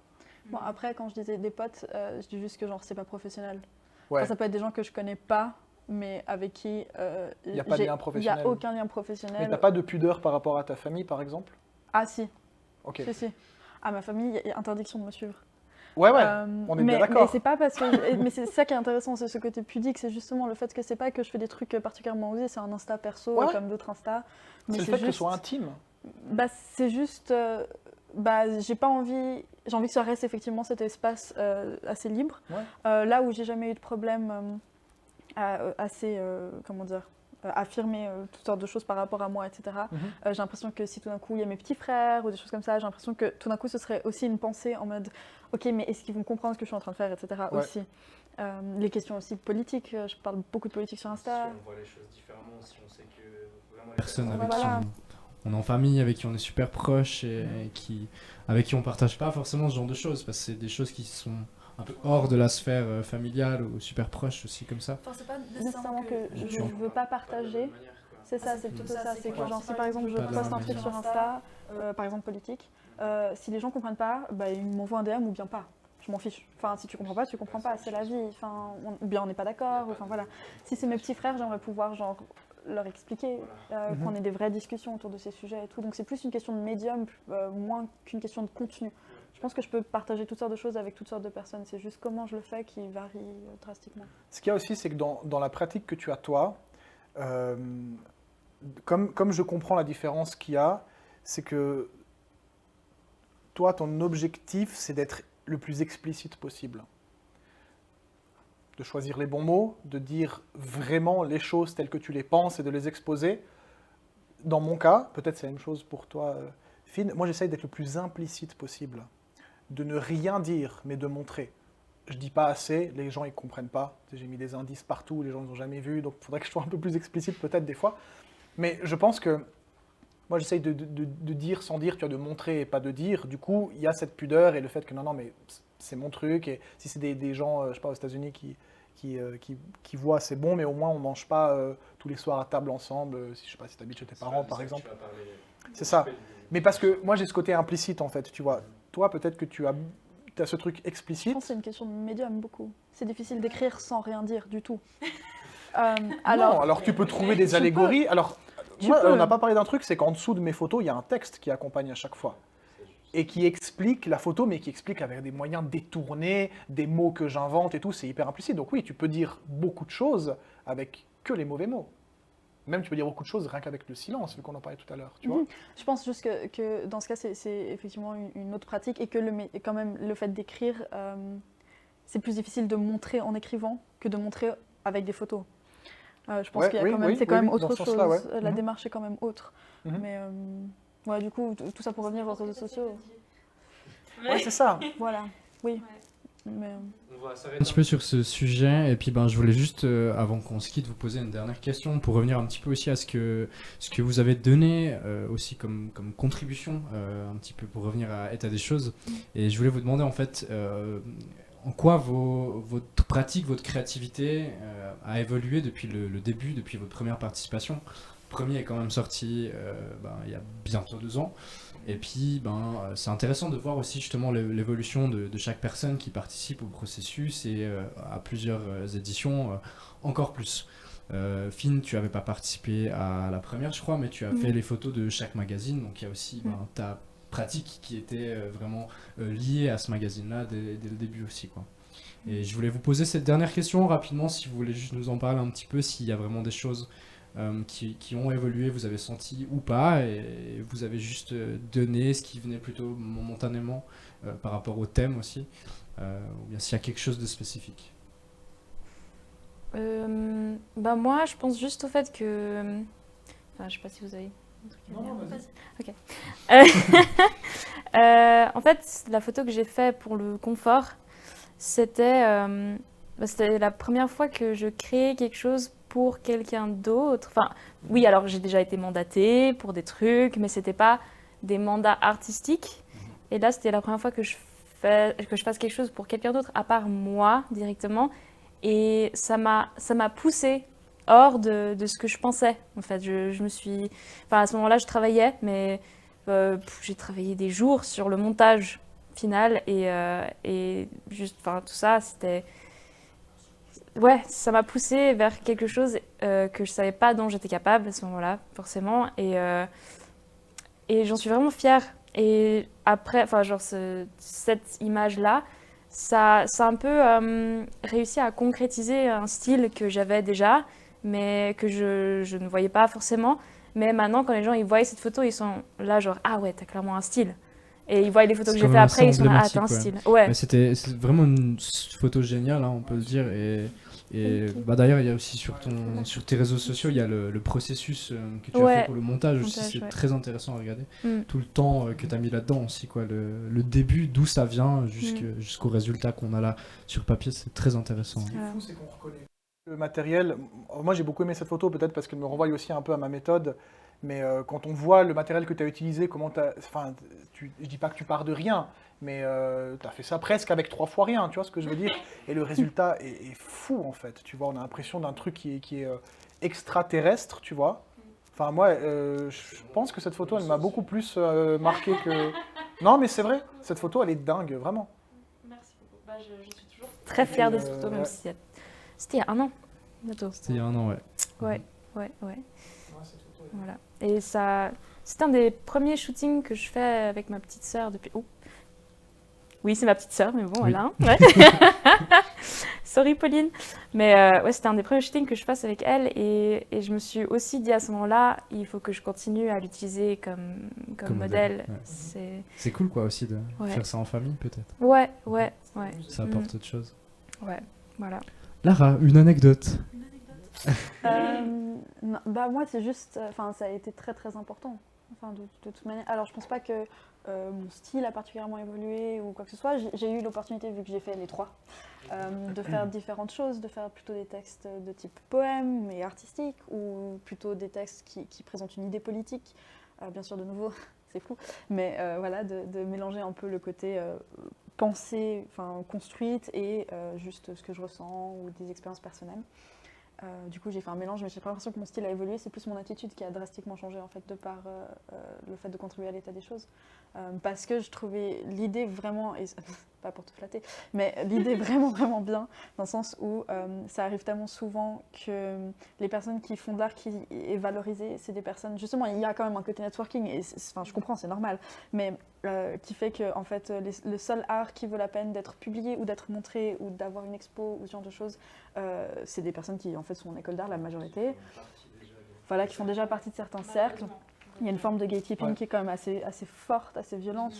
Bon, après, quand je disais des potes, je dis juste que genre c'est pas professionnel. Ouais. Enfin, ça peut être des gens que je connais pas, mais avec qui il n'y a pas de lien professionnel. Il n'y a aucun lien professionnel. Mais t'as pas de pudeur par rapport à ta famille, par exemple? Ah si. Ok. Si. À ma famille, il y a interdiction de me suivre. Ouais, on est bien d'accord. Mais c'est pas parce que... mais c'est ça qui est intéressant, c'est ce côté pudique, c'est justement le fait que c'est pas que je fais des trucs particulièrement osés, c'est un Insta perso comme d'autres Insta. C'est le fait que ce soit intime. Bah c'est juste... j'ai pas envie... J'ai envie que ça reste effectivement cet espace assez libre. Ouais. Là où j'ai jamais eu de problème assez... comment dire affirmer toutes sortes de choses par rapport à moi, etc. J'ai l'impression que si tout d'un coup il y a mes petits frères ou des choses comme ça, j'ai l'impression que tout d'un coup ce serait aussi une pensée en mode ok, mais est-ce qu'ils vont comprendre ce que je suis en train de faire, etc. Ouais. Aussi. Les questions aussi politiques, je parle beaucoup de politique sur Insta. Si on voit les choses différemment, si on sait que vraiment Personne avec Voilà. qui on est en famille, avec qui on est super proche et avec qui on partage pas forcément ce genre de choses, parce que c'est des choses qui sont un peu hors de la sphère familiale ou super proche aussi comme ça. Enfin, c'est pas Nécessairement que je veux pas partager. C'est ça, c'est plutôt ça. C'est que genre, si par exemple je Pas de la poste un même truc sur manière. Insta, par exemple politique, si les gens comprennent pas, ils m'envoient un DM ou bien pas. Je m'en fiche. Enfin, si tu comprends pas, tu comprends pas. C'est la vie. Enfin, ou bien on n'est pas d'accord. Enfin voilà. Si c'est mes petits frères, j'aimerais pouvoir genre leur expliquer, qu'on ait des vraies discussions autour de ces sujets et tout. Donc c'est plus une question de médium, moins qu'une question de contenu. Je pense que je peux partager toutes sortes de choses avec toutes sortes de personnes. C'est juste comment je le fais qui varie drastiquement. Ce qu'il y a aussi, c'est que dans la pratique que tu as toi, comme je comprends la différence qu'il y a, c'est que toi, ton objectif, c'est d'être le plus explicite possible. De choisir les bons mots, de dire vraiment les choses telles que tu les penses et de les exposer. Dans mon cas, peut-être c'est la même chose pour toi, Finn, moi j'essaye d'être le plus implicite possible. De ne rien dire, mais de montrer. Je dis pas assez, les gens ils comprennent pas. J'ai mis des indices partout, les gens ne les ont jamais vus, donc il faudrait que je sois un peu plus explicite peut-être des fois. Mais je pense que moi j'essaye de dire sans dire, tu vois, de montrer et pas de dire. Du coup, il y a cette pudeur et le fait que non, mais c'est mon truc. Et si c'est des gens, je sais pas, aux États-Unis qui voient, c'est bon, mais au moins on mange pas tous les soirs à table ensemble. Si je sais pas si tu habites chez tes parents par exemple. C'est ça. Mais parce que moi j'ai ce côté implicite en fait, tu vois. Toi peut-être que tu as ce truc Je explicite. pense que c'est une question de médium beaucoup. C'est difficile d'écrire sans rien dire du tout. Non, alors tu peux trouver des allégories. Alors, moi, on n'a pas parlé d'un truc, c'est qu'en dessous de mes photos, il y a un texte qui accompagne à chaque fois. Et qui explique la photo, mais qui explique avec des moyens détournés, des mots que j'invente et tout, c'est hyper implicite. Donc oui, tu peux dire beaucoup de choses avec que les mauvais mots. Même tu peux dire beaucoup de choses rien qu'avec le silence, vu qu'on en parlait tout à l'heure, tu vois. Je pense juste que dans ce cas, c'est effectivement une autre pratique et que quand même le fait d'écrire, c'est plus difficile de montrer en écrivant que de montrer avec des photos. Je pense qu'il y a quand même, c'est quand même autre chose. Ouais. La démarche est quand même autre. Mais ouais, du coup, tout ça pour revenir aux réseaux sociaux. Ouais, c'est ça. Voilà, oui. Mais, On va s'arrêter un petit peu sur ce sujet et puis je voulais juste, avant qu'on se quitte, vous poser une dernière question pour revenir un petit peu aussi à ce que vous avez donné aussi comme contribution, un petit peu pour revenir à état des choses. Et je voulais vous demander en fait en quoi votre pratique, votre créativité a évolué depuis le début, depuis votre première participation. Le premier est quand même sorti il y a bientôt 2 ans. Et puis, c'est intéressant de voir aussi justement l'évolution de chaque personne qui participe au processus et à plusieurs éditions, encore plus. Finn, tu n'avais pas participé à la première, je crois, mais tu as fait les photos de chaque magazine. Donc, il y a aussi ta pratique qui était vraiment liée à ce magazine-là dès le début aussi, quoi. Et je voulais vous poser cette dernière question rapidement, si vous voulez juste nous en parler un petit peu, s'il y a vraiment des choses qui ont évolué, vous avez senti ou pas, et vous avez juste donné ce qui venait plutôt momentanément par rapport au thème aussi, ou bien s'il y a quelque chose de spécifique. Moi, je pense juste au fait que... Enfin, je sais pas si vous avez... Non, vas-y. Ok. En fait, la photo que j'ai faite pour le confort, c'était la première fois que je créais quelque chose pour quelqu'un d'autre. Enfin, oui, alors j'ai déjà été mandatée pour des trucs, mais c'était pas des mandats artistiques. Et là, c'était la première fois que je fasse quelque chose pour quelqu'un d'autre, à part moi, directement. Et ça m'a poussée hors de ce que je pensais. En fait, je me suis... Enfin, à ce moment-là, je travaillais, mais j'ai travaillé des jours sur le montage final. Et juste, enfin, tout ça, c'était... Ouais, ça m'a poussée vers quelque chose que je savais pas dont j'étais capable à ce moment-là, forcément. Et j'en suis vraiment fière. Et après, enfin, genre, cette image-là, ça a un peu réussi à concrétiser un style que j'avais déjà, mais que je ne voyais pas forcément. Mais maintenant, quand les gens ils voient cette photo, ils sont là, genre, ah ouais, t'as clairement un style. Et ils voient les photos que j'ai fait après, ils sont là, ah, t'as un style. Ouais. C'est vraiment une photo géniale, hein, on peut le dire. Et d'ailleurs, il y a aussi sur tes réseaux sociaux, il y a le processus que tu as fait pour le montage aussi, c'est très intéressant à regarder. Tout le temps que tu as mis là-dedans aussi, quoi. Le début, d'où ça vient, jusqu'au résultat qu'on a là sur papier, c'est très intéressant. Ce qui est fou, c'est qu'on reconnaît le matériel. Moi, j'ai beaucoup aimé cette photo, peut-être parce qu'elle me renvoie aussi un peu à ma méthode. Mais quand on voit le matériel que tu as utilisé, je dis pas que tu pars de rien, mais tu as fait ça presque avec 3 fois rien, tu vois ce que je veux dire? Et le résultat est fou en fait, tu vois, on a l'impression d'un truc qui est extraterrestre, tu vois. Enfin moi, je pense que cette photo, elle m'a beaucoup plus marqué que... Non mais c'est vrai, cette photo, elle est dingue, vraiment. Merci beaucoup. Je suis toujours très fière de cette photo, même si c'était il y a 1 an, bientôt. C'était il y a 1 an, ouais. Ouais. ouais. Ouais, cette photo est- Voilà. Et ça, c'est un des premiers shootings que je fais avec ma petite sœur depuis. Oh. Oui, c'est ma petite sœur, mais bon, Oui. voilà. Ouais. Sorry, Pauline. Mais ouais, c'était un des premiers shootings que je fasse avec elle. Et je me suis aussi dit à ce moment-là, il faut que je continue à l'utiliser comme modèle. Ouais. C'est cool quoi aussi de Ouais. faire ça en famille peut-être. Ouais. Ça apporte autre chose. Ouais, voilà. Lara, une anecdote. Non, bah moi c'est juste, enfin ça a été très très important, enfin de toute manière. Alors je pense pas que mon style a particulièrement évolué ou quoi que ce soit. J'ai eu l'opportunité, vu que j'ai fait les trois, de faire différentes choses, de faire plutôt des textes de type poème et artistique, ou plutôt des textes qui présentent une idée politique. Bien sûr de nouveau, c'est fou, mais voilà, de mélanger un peu le côté pensée, enfin construite et juste ce que je ressens ou des expériences personnelles. Du coup, j'ai fait un mélange, mais j'ai pas l'impression que mon style a évolué. C'est plus mon attitude qui a drastiquement changé, en fait, de par le fait de contribuer à l'état des choses. Parce que je trouvais l'idée vraiment, et pas pour te flatter, mais l'idée vraiment, vraiment bien, dans le sens où ça arrive tellement souvent que les personnes qui font de l'art, qui est valorisé, c'est des personnes, justement, il y a quand même un côté networking, et enfin, je comprends, c'est normal, mais qui fait que, en fait, le seul art qui vaut la peine d'être publié ou d'être montré ou d'avoir une expo ou ce genre de choses, c'est des personnes qui, en fait, sont en école d'art, la majorité, voilà, qui font déjà partie de certains cercles. Il y a une forme de gatekeeping qui est quand même assez forte, assez violente.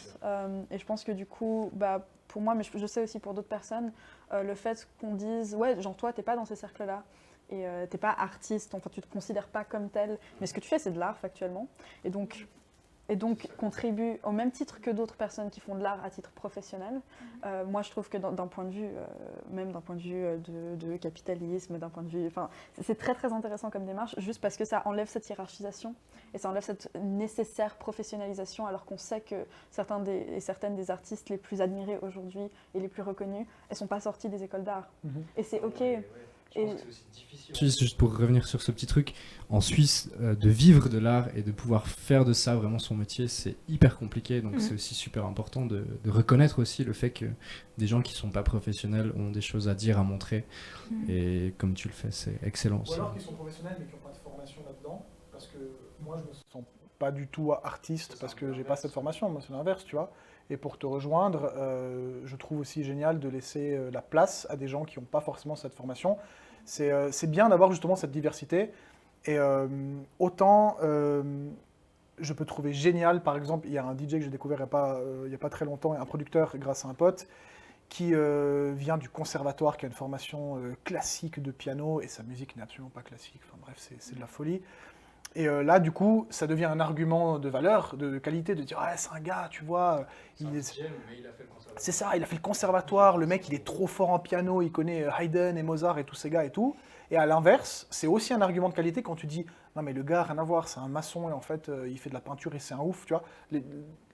Et je pense que du coup, bah, pour moi, mais je sais aussi pour d'autres personnes, le fait qu'on dise « ouais, genre toi, t'es pas dans ces cercles-là et t'es pas artiste, enfin tu te considères pas comme tel, mais ce que tu fais, c'est de l'art factuellement. » Et donc contribue au même titre que d'autres personnes qui font de l'art à titre professionnel. Moi, je trouve que d'un point de vue, même d'un point de vue de capitalisme, d'un point de vue, enfin, c'est très très intéressant comme démarche, juste parce que ça enlève cette hiérarchisation et ça enlève cette nécessaire professionnalisation, alors qu'on sait que certaines des artistes les plus admirés aujourd'hui et les plus reconnus, elles sont pas sorties des écoles d'art. Et c'est ok. Je pense que c'est aussi difficile. Suisse, juste pour revenir sur ce petit truc, en Suisse, de vivre de l'art et de pouvoir faire de ça vraiment son métier, c'est hyper compliqué. Donc c'est aussi super important de reconnaître aussi le fait que des gens qui sont pas professionnels ont des choses à dire, à montrer. Et comme tu le fais, c'est excellent Ou aussi. alors qui sont professionnels mais qui n'ont pas de formation là-dedans, parce que moi je me sens pas du tout artiste parce que j'ai pas cette formation, moi c'est l'inverse, tu vois. Et pour te rejoindre, je trouve aussi génial de laisser la place à des gens qui n'ont pas forcément cette formation. C'est bien d'avoir justement cette diversité. Et autant je peux trouver génial, par exemple, il y a un DJ que j'ai découvert il n'y a pas très longtemps, un producteur grâce à un pote, qui vient du conservatoire, qui a une formation classique de piano, et sa musique n'est absolument pas classique. Enfin bref, c'est de la folie. Et là, du coup, ça devient un argument de valeur, de qualité, de dire ah, c'est un gars, tu vois, c'est ça, il a fait le conservatoire, le mec, il est trop fort en piano, il connaît Haydn et Mozart et tous ces gars et tout. Et à l'inverse, c'est aussi un argument de qualité quand tu dis non, mais le gars, rien à voir, c'est un maçon et en fait, il fait de la peinture et c'est un ouf, tu vois.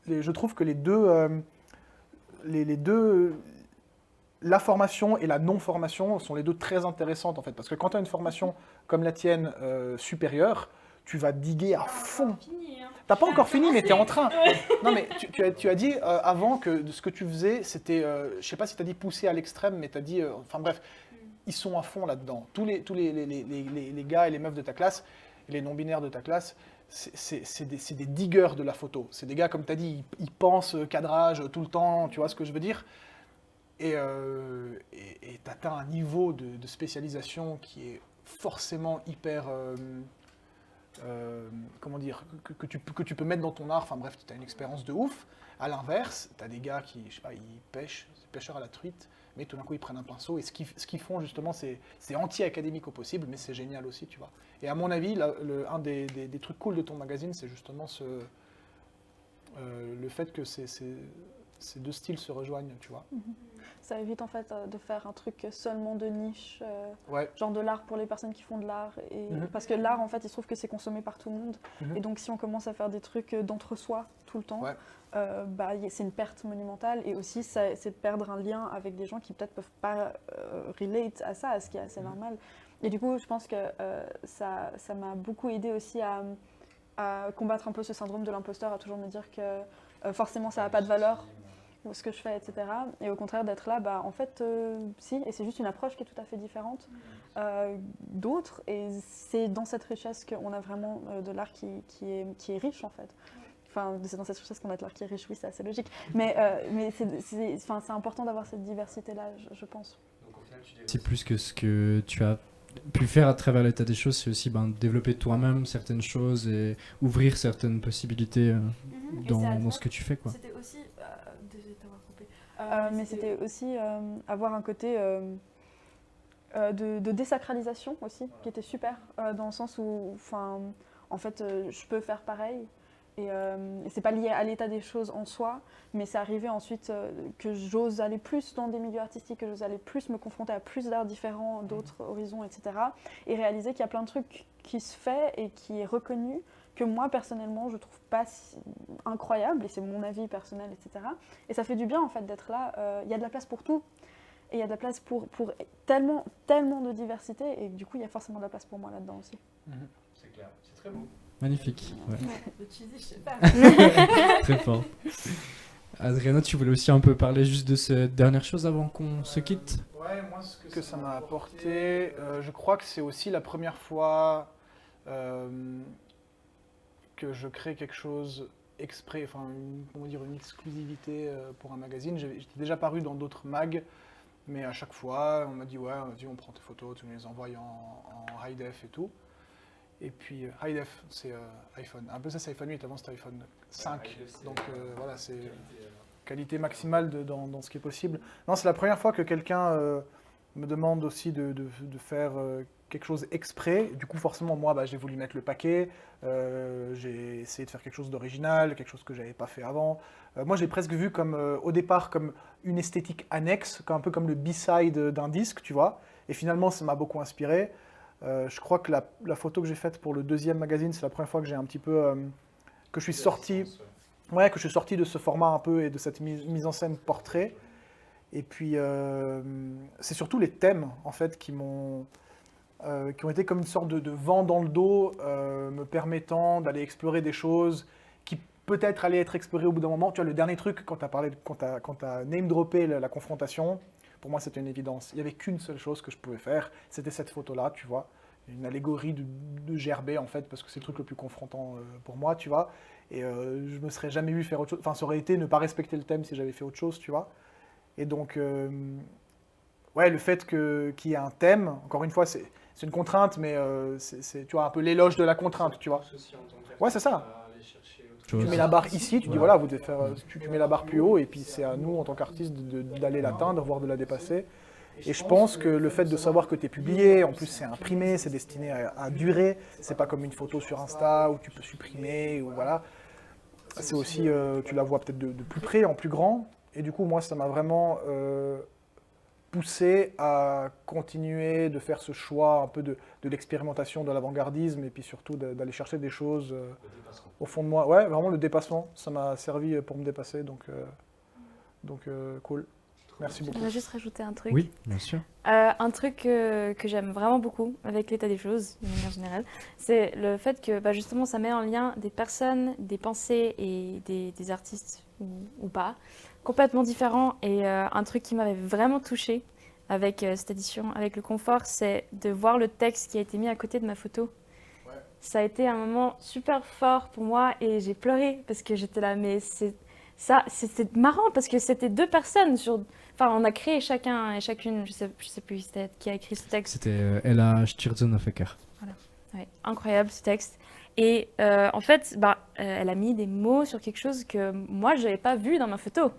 Je trouve que les deux, la formation et la non-formation sont les deux très intéressantes en fait. Parce que quand tu as une formation comme la tienne supérieure, tu vas diguer à fond. T'as pas encore fini, mais tu es en train. Non, mais tu as dit avant que ce que tu faisais, c'était, je sais pas si tu as dit pousser à l'extrême, mais tu as dit, enfin bref, ils sont à fond là-dedans. Tous les gars et les meufs de ta classe, les non-binaires de ta classe, c'est des digueurs de la photo. C'est des gars, comme tu as dit, ils pensent cadrage tout le temps, tu vois ce que je veux dire. Et tu atteins un niveau de spécialisation qui est forcément hyper... comment dire, que tu peux mettre dans ton art, enfin bref, tu as une expérience de ouf. À l'inverse, tu as des gars qui, je sais pas, ils pêchent, c'est pêcheurs à la truite, mais tout d'un coup ils prennent un pinceau, et ce qu'ils font justement, c'est anti-académique au possible, mais c'est génial aussi, tu vois. Et à mon avis, un des trucs cool de ton magazine, c'est justement le fait que ces deux styles se rejoignent, tu vois. Ça évite en fait de faire un truc seulement de niche, Ouais. genre de l'art pour les personnes qui font de l'art. Parce que l'art, en fait, il se trouve que c'est consommé par tout le monde. Et donc, si on commence à faire des trucs d'entre-soi tout le temps, Ouais. C'est une perte monumentale. Et aussi, c'est de perdre un lien avec des gens qui peut-être peuvent pas relate à ça, à ce qui est assez normal. Et du coup, je pense que ça m'a beaucoup aidé aussi à combattre un peu ce syndrome de l'imposteur, à toujours me dire que forcément, ça n'a pas de valeur. ce que je fais, etc. Et au contraire d'être là, en fait, si, et c'est juste une approche qui est tout à fait différente d'autres. Et c'est dans cette richesse qu'on a vraiment de l'art qui est riche, en fait. Enfin, c'est dans cette richesse qu'on a de l'art qui est riche, oui, c'est assez logique. Mais c'est important d'avoir cette diversité-là, je pense. C'est plus que ce que tu as pu faire à travers l'état des choses, c'est aussi développer toi-même certaines choses et ouvrir certaines possibilités dans ce que tu fais, quoi. C'était aussi, désolé de t'avoir coupé, mais c'était aussi avoir un côté de désacralisation aussi, qui était super, dans le sens où, en fait, je peux faire pareil. Et c'est pas lié à l'état des choses en soi, mais c'est arrivé ensuite que j'ose aller plus dans des milieux artistiques, que j'ose aller plus me confronter à plus d'arts différents, d'autres horizons, etc. Et réaliser qu'il y a plein de trucs qui se fait et qui est reconnu, que moi personnellement je trouve pas incroyable, et c'est mon avis personnel, etc. Et ça fait du bien en fait d'être là, il y a de la place pour tout. Et il y a de la place pour tellement de diversité, et du coup il y a forcément de la place pour moi là-dedans aussi. C'est clair, c'est très beau. Magnifique. Ouais. Le cheesy, je sais pas. Très fort. Adriana, tu voulais aussi un peu parler juste de cette dernière chose avant qu'on se quitte? Ouais, moi ce que ça m'a apporté, je crois que c'est aussi la première fois que je crée quelque chose exprès, enfin une exclusivité pour un magazine. J'étais déjà paru dans d'autres mags, mais à chaque fois on m'a dit ouais, vas-y, on prend tes photos, tu nous les envoies en high def et tout. Et puis high def, c'est iPhone. Un peu ça, c'est iPhone 8, avant c'était iPhone 5. Donc voilà, c'est qualité maximale dans ce qui est possible. Non, c'est la première fois que quelqu'un me demande aussi de faire quelque chose exprès. Du coup, forcément, moi, j'ai voulu mettre le paquet. J'ai essayé de faire quelque chose d'original, quelque chose que je n'avais pas fait avant. Moi, j'ai presque vu au départ comme une esthétique annexe, un peu comme le B-side d'un disque, tu vois. Et finalement, ça m'a beaucoup inspiré. Je crois que la photo que j'ai faite pour le deuxième magazine, c'est la première fois que j'ai un petit peu que je suis sorti de ce format un peu et de cette mise en scène portrait. Et puis c'est surtout les thèmes en fait qui ont été comme une sorte de vent dans le dos, me permettant d'aller explorer des choses qui peut-être allaient être explorées au bout d'un moment. Tu vois, le dernier truc quand tu as name droppé la confrontation. Pour moi, c'était une évidence. Il n'y avait qu'une seule chose que je pouvais faire, c'était cette photo-là, tu vois. Une allégorie de gerber, en fait, parce que c'est le truc le plus confrontant pour moi, tu vois. Et je me serais jamais vu faire autre chose. Enfin, ça aurait été ne pas respecter le thème si j'avais fait autre chose, tu vois. Et donc, ouais, le fait qu'il y ait un thème, encore une fois, c'est une contrainte, mais c'est, tu vois, un peu l'éloge de la contrainte, tu vois. Ouais, c'est ça. Tu mets la barre ici, tu dis voilà, vous devez faire, tu mets la barre plus haut, et puis c'est à nous, en tant qu'artistes, d'aller l'atteindre, voire de la dépasser. Et je pense que le fait de savoir que tu es publié, en plus c'est imprimé, c'est destiné à durer, c'est pas comme une photo sur Insta où tu peux supprimer, ou voilà. C'est aussi, tu la vois peut-être de plus près, en plus grand, et du coup, moi, ça m'a vraiment poussé à continuer de faire ce choix un peu de l'expérimentation, de l'avant-gardisme, et puis surtout d'aller chercher des choses au fond de moi. Ouais, vraiment le dépassement, ça m'a servi pour me dépasser, donc cool. Merci beaucoup. On va juste rajouter un truc. Oui, bien sûr. Un truc que j'aime vraiment beaucoup avec l'état des choses, de manière générale, c'est le fait que justement ça met en lien des personnes, des pensées et des artistes ou pas, complètement différents. Et un truc qui m'avait vraiment touchée avec cette édition, avec le confort, c'est de voir le texte qui a été mis à côté de ma photo. Ouais. Ça a été un moment super fort pour moi et j'ai pleuré parce que j'étais là, mais c'était marrant parce que c'était deux personnes Enfin, on a créé chacun et chacune, je sais plus qui a écrit ce texte. C'était Ella Stirzonoffecker. Voilà, ouais, incroyable ce texte. Et en fait, elle a mis des mots sur quelque chose que moi, je n'avais pas vu dans ma photo.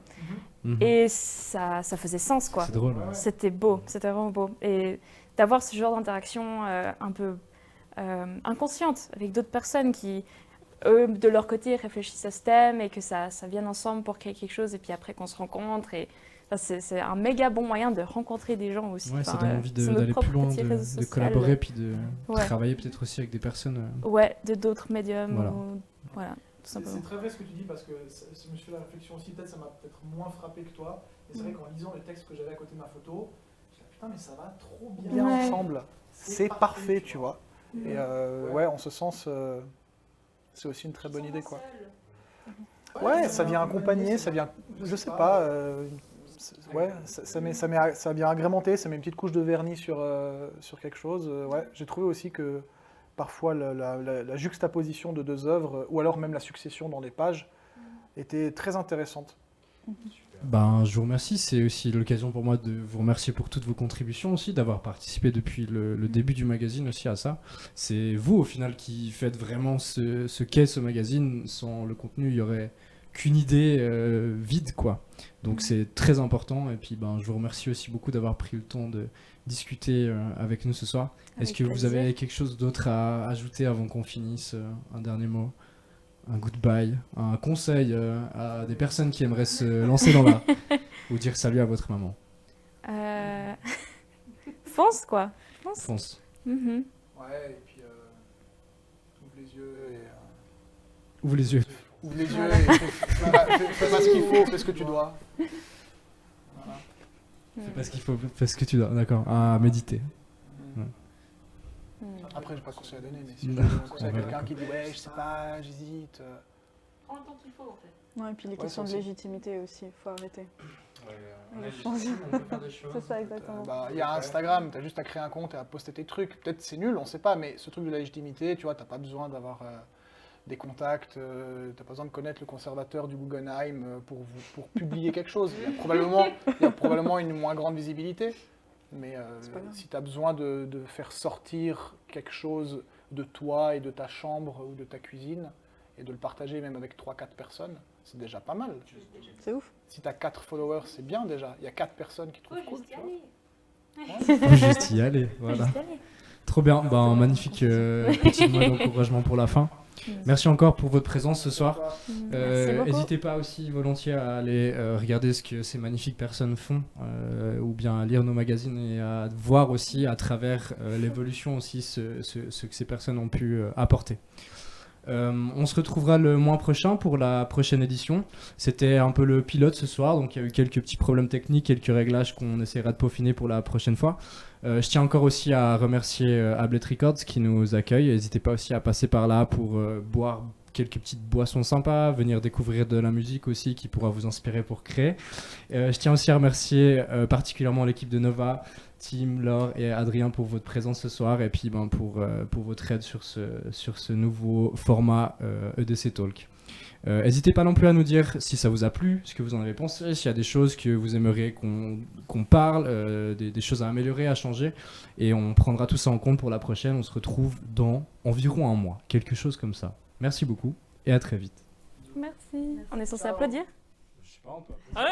Mm-hmm. Et ça faisait sens, quoi. C'est drôle. Ouais. C'était beau, c'était vraiment beau. Et d'avoir ce genre d'interaction un peu inconsciente avec d'autres personnes qui, eux, de leur côté, réfléchissent à ce thème et que ça vienne ensemble pour créer quelque chose et puis après qu'on se rencontre. Et c'est un méga bon moyen de rencontrer des gens aussi. Ouais, ça donne envie d'aller plus loin, de collaborer, puis de travailler peut-être aussi avec des personnes. Ouais, d'autres médiums. Voilà. Voilà, tout simplement. C'est très vrai ce que tu dis parce que je me suis fait la réflexion aussi, peut-être ça m'a peut-être moins frappé que toi. Et c'est vrai qu'en lisant le texte que j'avais à côté de ma photo, je me suis dit putain, mais ça va trop bien ensemble. C'est parfait, tu vois. Et ouais, en ce sens, c'est aussi une très bonne idée, quoi. Ouais, ça vient accompagner, ça vient, je sais pas, ouais, ça vient agrémenter, ça met une petite couche de vernis sur quelque chose. Ouais, j'ai trouvé aussi que parfois la juxtaposition de deux œuvres, ou alors même la succession dans les pages, était très intéressante. Ben, je vous remercie. C'est aussi l'occasion pour moi de vous remercier pour toutes vos contributions aussi, d'avoir participé depuis le début du magazine aussi à ça. C'est vous au final qui faites vraiment ce qu'est ce magazine. Sans le contenu, il y aurait qu'une idée vide, quoi. Donc c'est très important. Et puis ben, je vous remercie aussi beaucoup d'avoir pris le temps de discuter avec nous ce soir. Est-ce que vous avez quelque chose d'autre à ajouter avant qu'on finisse? Un dernier mot? Un goodbye, un conseil à des personnes qui aimeraient se lancer dans l'art ou dire salut à votre maman. Fonce, quoi. Fonce. Mhm. Ouais, et puis ouvre les yeux et... Ouvre les yeux. Ouvre les yeux et fais pas ce qu'il faut, fais ce que tu dois. Voilà. Fais pas ce qu'il faut, fais ce que tu dois. D'accord. À méditer. Après, j'ai pas de conseil à donner, mais si Non. je donne un conseil à On verra. quelqu'un qui dit ouais, je sais pas, j'hésite. Prends le temps qu'il faut en fait. Ouais, et puis les Ouais, questions de ça aussi. légitimité aussi, il faut arrêter. On est légitime, on peut faire des choses. C'est ça, exactement. Il y a Instagram, t'as juste à créer un compte et à poster tes trucs. Peut-être c'est nul, on sait pas, mais ce truc de la légitimité, tu vois, t'as pas besoin d'avoir des contacts, t'as pas besoin de connaître le conservateur du Guggenheim pour publier quelque chose. Il y a probablement une moins grande visibilité, mais C'est pas grave. si t'as besoin de faire sortir quelque chose de toi et de ta chambre ou de ta cuisine, et de le partager même avec 3-4 personnes, c'est déjà pas mal. C'est ouf. Si t'as 4 followers, c'est bien déjà. Il y a 4 personnes qui Faut trouvent cool, juste y tu vois. aller. Faut juste y aller. Voilà. Trop bien. Ben, magnifique petit mot d'encouragement pour la fin. Merci encore pour votre présence ce soir. Merci beaucoup. N'hésitez pas aussi volontiers à aller regarder ce que ces magnifiques personnes font, ou bien à lire nos magazines et à voir aussi à travers l'évolution aussi ce que ces personnes ont pu apporter. On se retrouvera le mois prochain pour la prochaine édition. C'était un peu le pilote ce soir, donc il y a eu quelques petits problèmes techniques, quelques réglages qu'on essaiera de peaufiner pour la prochaine fois. Je tiens encore aussi à remercier Ablet Records qui nous accueille. N'hésitez pas aussi à passer par là pour boire quelques petites boissons sympas, venir découvrir de la musique aussi qui pourra vous inspirer pour créer. Je tiens aussi à remercier particulièrement l'équipe de Nova, Tim, Laure et Adrien pour votre présence ce soir et puis pour votre aide sur ce nouveau format EDC Talk. N'hésitez pas non plus à nous dire si ça vous a plu, ce que vous en avez pensé, s'il y a des choses que vous aimeriez qu'on parle, des choses à améliorer, à changer. Et on prendra tout ça en compte pour la prochaine. On se retrouve dans environ un mois, quelque chose comme ça. Merci beaucoup et à très vite. Merci. On est censé applaudir? Je sais pas, on peut Ouais.